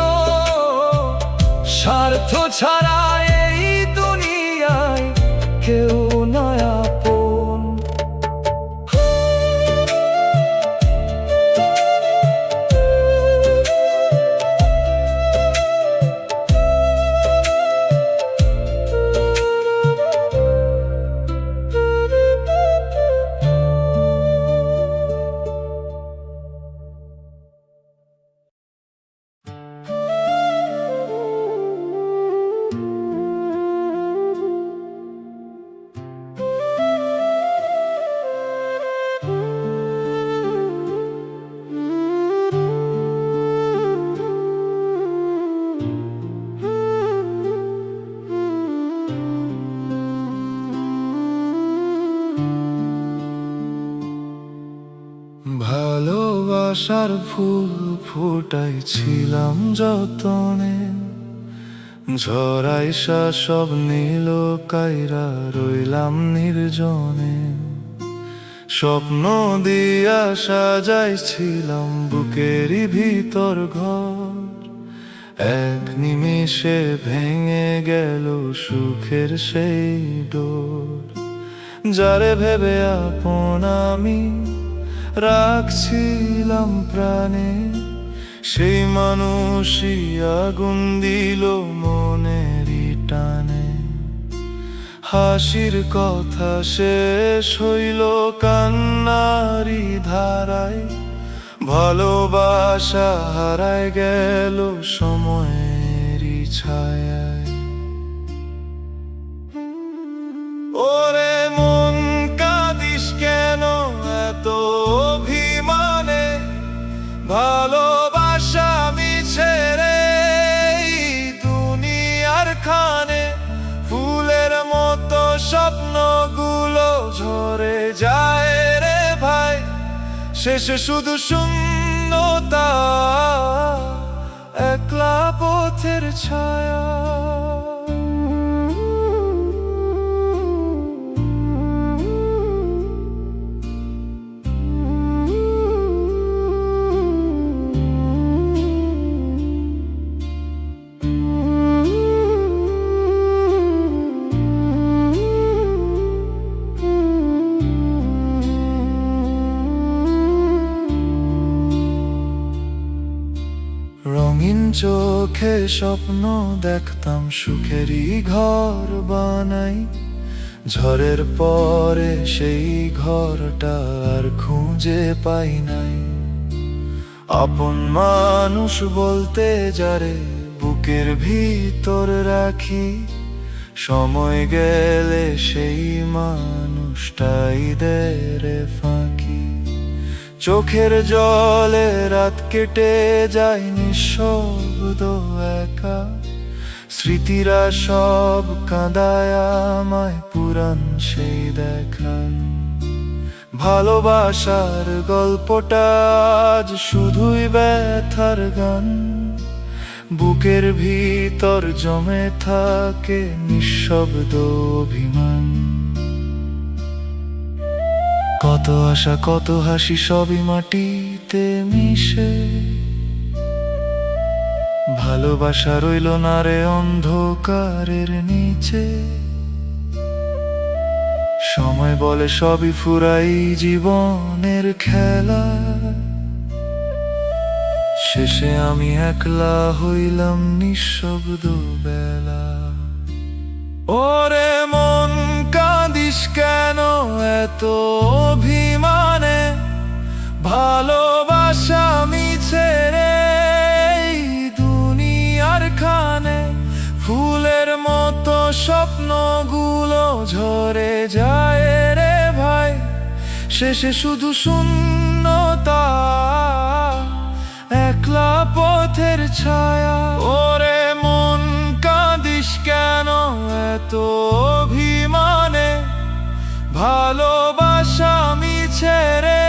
স্বার্থ ছাড়া এই দুনিয়ায় কেউ না আপন। ভালোবাসার ফুল ফুটাইছিলাম যতনে, ঝরাইসা সব নীল কাইরা রইলাম নির্জনে। স্বপ্ন দিয়া সাজাইছিলাম বুকেরই ভিতর ঘর, এক নিমেষে ভেঙে গেল সুখের সেই ডোর। যারে ভেবে আপন আমি রাখছিলাম প্রাণে, সেই মানুষই আগুন দিল মনেরই টানে। হাসির কথা শেষ হইল কান্নারি ধারায়, ভালোবাসা হারায় গেল সময়েরই ছায়ায়। ওরে মন কাঁদিস কেন এত অভিমানে, ভালোবাসা মিছে রে দুনিয়ার খানে। ফুলের মতো স্বপ্নগুলো ঝরে যায় রে ভাই, শেষে শুধু শূন্যতা একলা পথের ছায়া। রঙিন চোখে স্বপ্ন দেখতাম সুখেরই ঘর বানাই, ঝড়ের পরে সেই ঘরটা আর খুঁজে পাই নাই। আপন মানুষ বলতে যারে বুকের ভিতর রাখি, সময় গেলে সেই মানুষটাই দেরে ফাঁকি। চোখের জলে রাত কেটে যায় নিঃশব্দ একা, স্মৃতিরা সব কাঁদায় আমায় পুরান সেই দেখা। ভালোবাসার গল্পটা আজ শুধুই ব্যথার গান, বুকের ভিতর জমে থাকে নিঃশব্দ অভিমান। কত আশা কত হাসি সবই মাটিতে মিশে, ভালোবাসা রইল না রে অন্ধকারের নিচে। সময় বলে সবই ফুরাই জীবনের খেলা, শেষে আমি একলা হইলাম নিঃশব্দ বেলা। ওরে মন কাঁদিস কেন এত অভিমানে, ভালোবাসা মিছে রে এই দুনিয়ার খানে। ফুলের মতো স্বপ্নগুলো ঝরে যায় রে ভাই, শেষে শুধু শূন্যতা একলা পথের ছায়া। ওরে মন কাঁদিস কেন এত অভিমানে, ভালোবাসা মিছে রে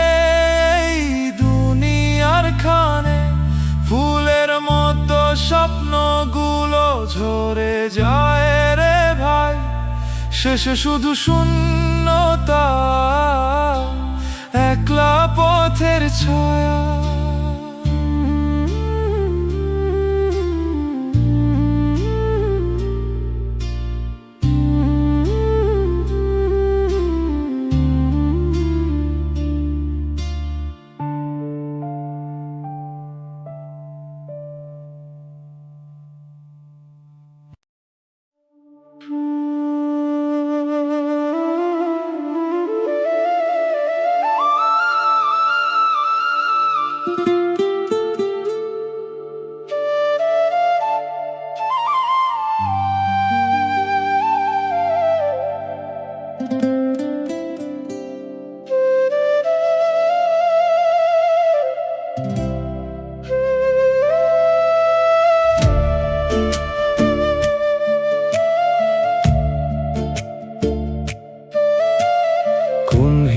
এই দুনিয়ার খানে। ফুলের মতো স্বপ্নগুলো ঝরে যায় রে ভাই, শেষে শুধু শূন্যতা একলা পথের ছায়া।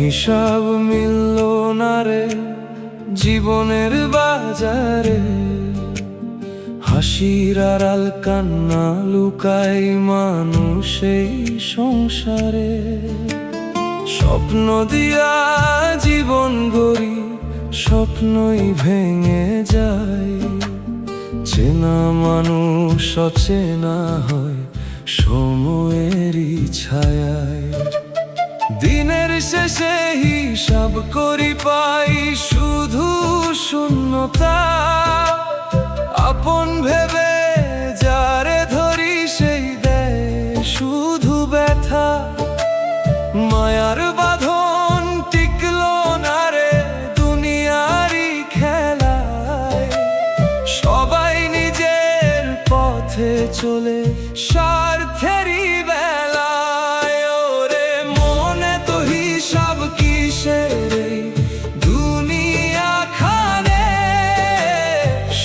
হিসাব মিলল না রে জীবনের বাজারে, হাসির আড়াল কান্না লুকাই মানুষ এই সংসারে। স্বপ্ন দিয়া জীবন গড়ি স্বপ্নই ভেঙে যায়, চেনা মানুষ অচেনা হয় সময়েরই ছায়ায়। দিনের শেষে হিসাব করি পাই শুধু শূন্যতা, আপন ভেবে যারে ধরি সেই দেয় শুধু ব্যথা। মায়ার বাঁধন টিকলো না রে দুনিয়ারই খেলায়, সবাই নিজের পথে চলে স্বার্থেরই বেলায়। ওরে মনে তো হিসাব কিসের এই দুনিয়া খানে,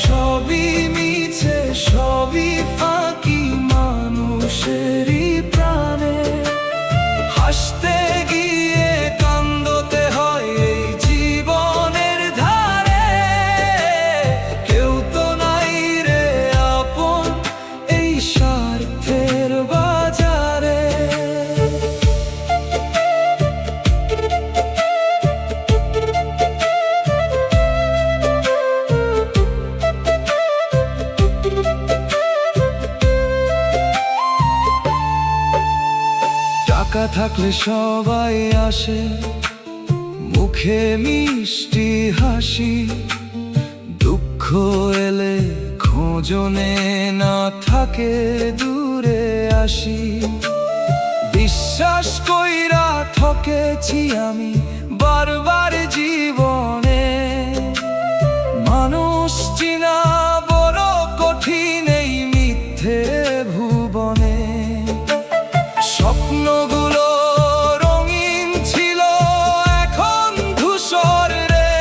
সবই মিছে সবই ফাঁকি মানুষেরই প্রাণে। হাসতে গিয়ে কান্দতে হয় এই জীবনের ধারে, কেউ তো নাই রে আপন এই স্বার্থের বাজারে। টাকা থাকলে সবাই আসে, মুখে মিষ্টি হাসি, দুঃখ এলে দুজনে না থাকে দূরে আসি। বিশ্বাস কইরা ঠকেছি আমি বারবার জীবনে। মানুষ চিনা বড় কঠিন এই মিথ্যে ভুবনে। স্বপ্নগুলো রঙিন ছিল, এখন ধূসর রে।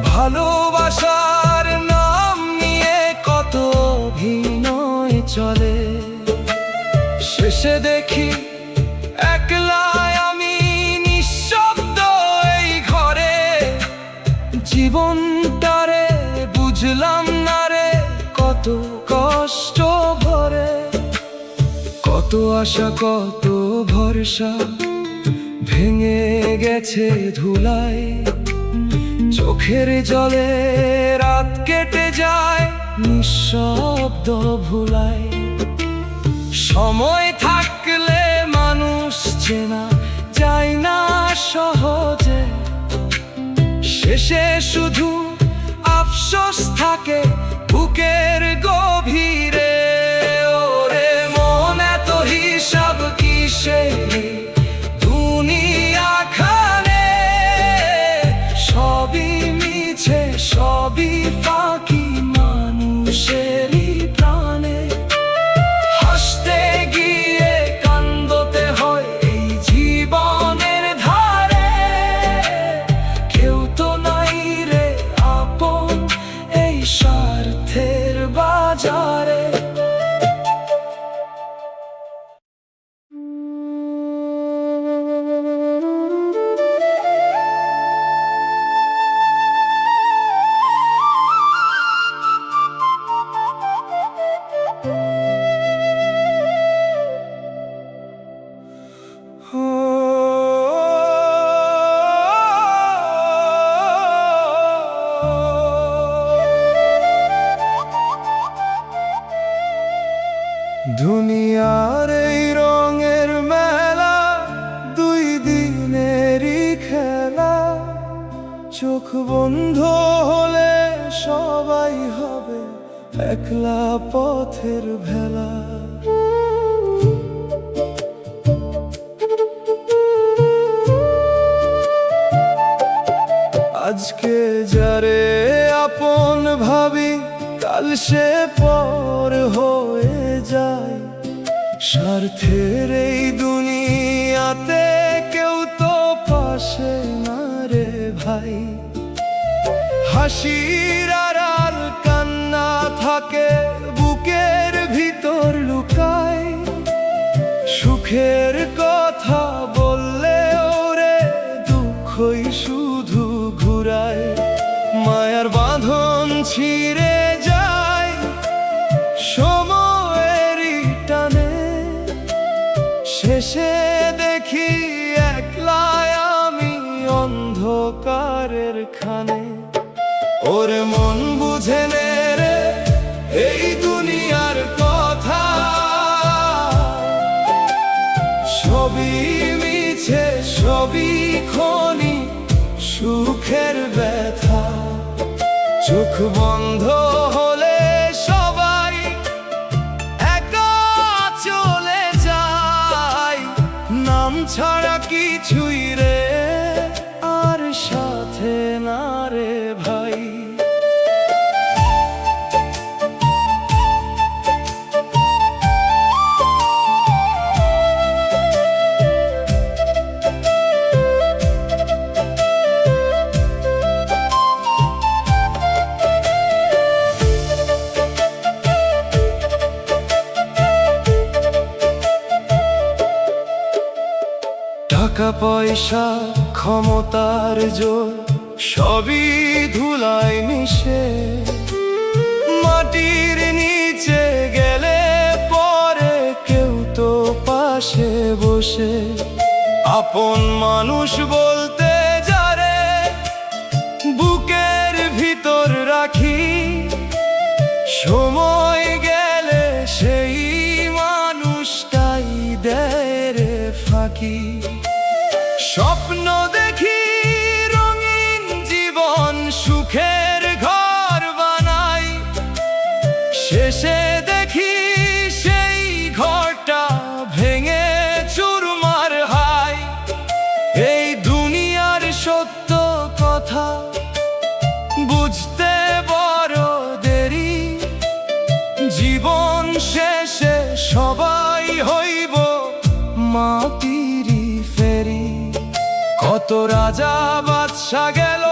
ভালোবাসার নাম নিয়ে কত অভিনয় চলে। শেষে দেখি একলা আমি নিঃশব্দ এই ঘরে। জীবনটারে বুঝলাম না রে, কত কষ্ট ভরে। কত আশা কত ভরসা ভেঙে গেছে ধুলায়। চোখের জলে রাত কেটে যায় নিঃশব্দ ভুলায়। সময় থাকলে মানুষ চেনা যায় না সহজে। শেষে শুধু আফসোস থাকে বুকের গভীরে। ওরে মন এত হিসাব কিসে দুনিয়া খানে। সবই মিছে সবই ফাঁকি মানুষেরই প্রাণে। হাসতে গিয়ে কান্দতে হয় এই জীবনের ধারে। কেউ তো নাই রে আপন এই স্বার্থের বাজারে। দুনিয়ার এই রঙের মেলা দুই দিনেরই খেলা। চোখ বন্ধ হলে সবাই হবে একলা পথের ভেলা। আজকে যারে আপন ভাবি কাল সে পর হয়ে যায়। স্বার্থের এই দুনিয়াতে কেউ তো পাশে না রে ভাই। হাসির আড়াল কান্না থাকে বুকের ভিতর লুকায়। সুখের কথা বললে ওরে দুঃখই শুধু ঘুরায়। মায়ার বাঁধন ছিঁড়ে যায় সময়েরই টানে। শেষে দেখি একলাই আমি অন্ধকারের খানে। ওরে মন বুঝে নে রে এই দুনিয়ার কথা। সবই মিছে সবই খনি সুখের ব্যথা। চোখ বন্ধ হলে সবাই একা চলে যায়। নাম ছাড়া কিছুই রে আর সাথে না রে ভাই। টাকা পয়সা ক্ষমতার জোর সবই ধুলায় মিশে। মাটির নিচে গেলে পরে কেউ তো পাশে বসে। আপন মানুষ বলতে যারে বুকের ভিতর রাখি। সময় গেলে সেই মানুষটাই দেয় রে ফাঁকি। স্বপ্ন দেখি রঙিন জীবন সুখের ঘর বানাই। শেষে দেখি সেই ঘরটা ভেঙে চুরমার হয়। এই দুনিয়ার সত্য কথা বুঝতে বড় দেরি, জীবন শেষে সবাই হইব মাটিরই ফেরি। কত রাজা বাদশা গেল,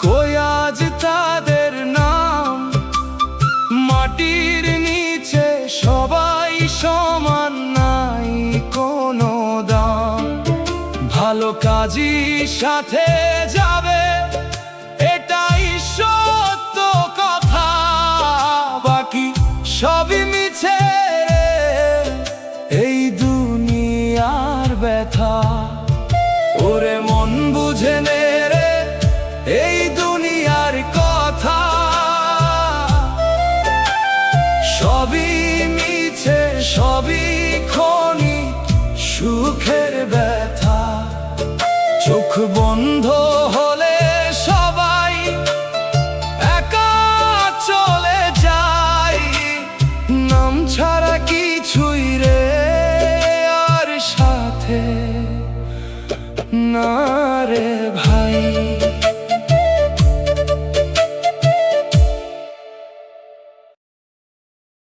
কই আজ তাদের নাম? মাটির নিচে সবাই সমান, নাই কোনো দাম। ভালো কাজই সাথে যাবে, এটাই সত্য কথা, বাকি সবই মিছে এই দুনিয়ার ব্যথা। ওরে মন বুঝে নে রে এই দুনিয়ার কথা, সবই মিছে সবই ক্ষণিক সুখের ব্যথা। চোখ বন্ধ হলে সবাই একা চলে যায়, নাম ছাড়া কিছুই রে আর সাথে না রে ভাই।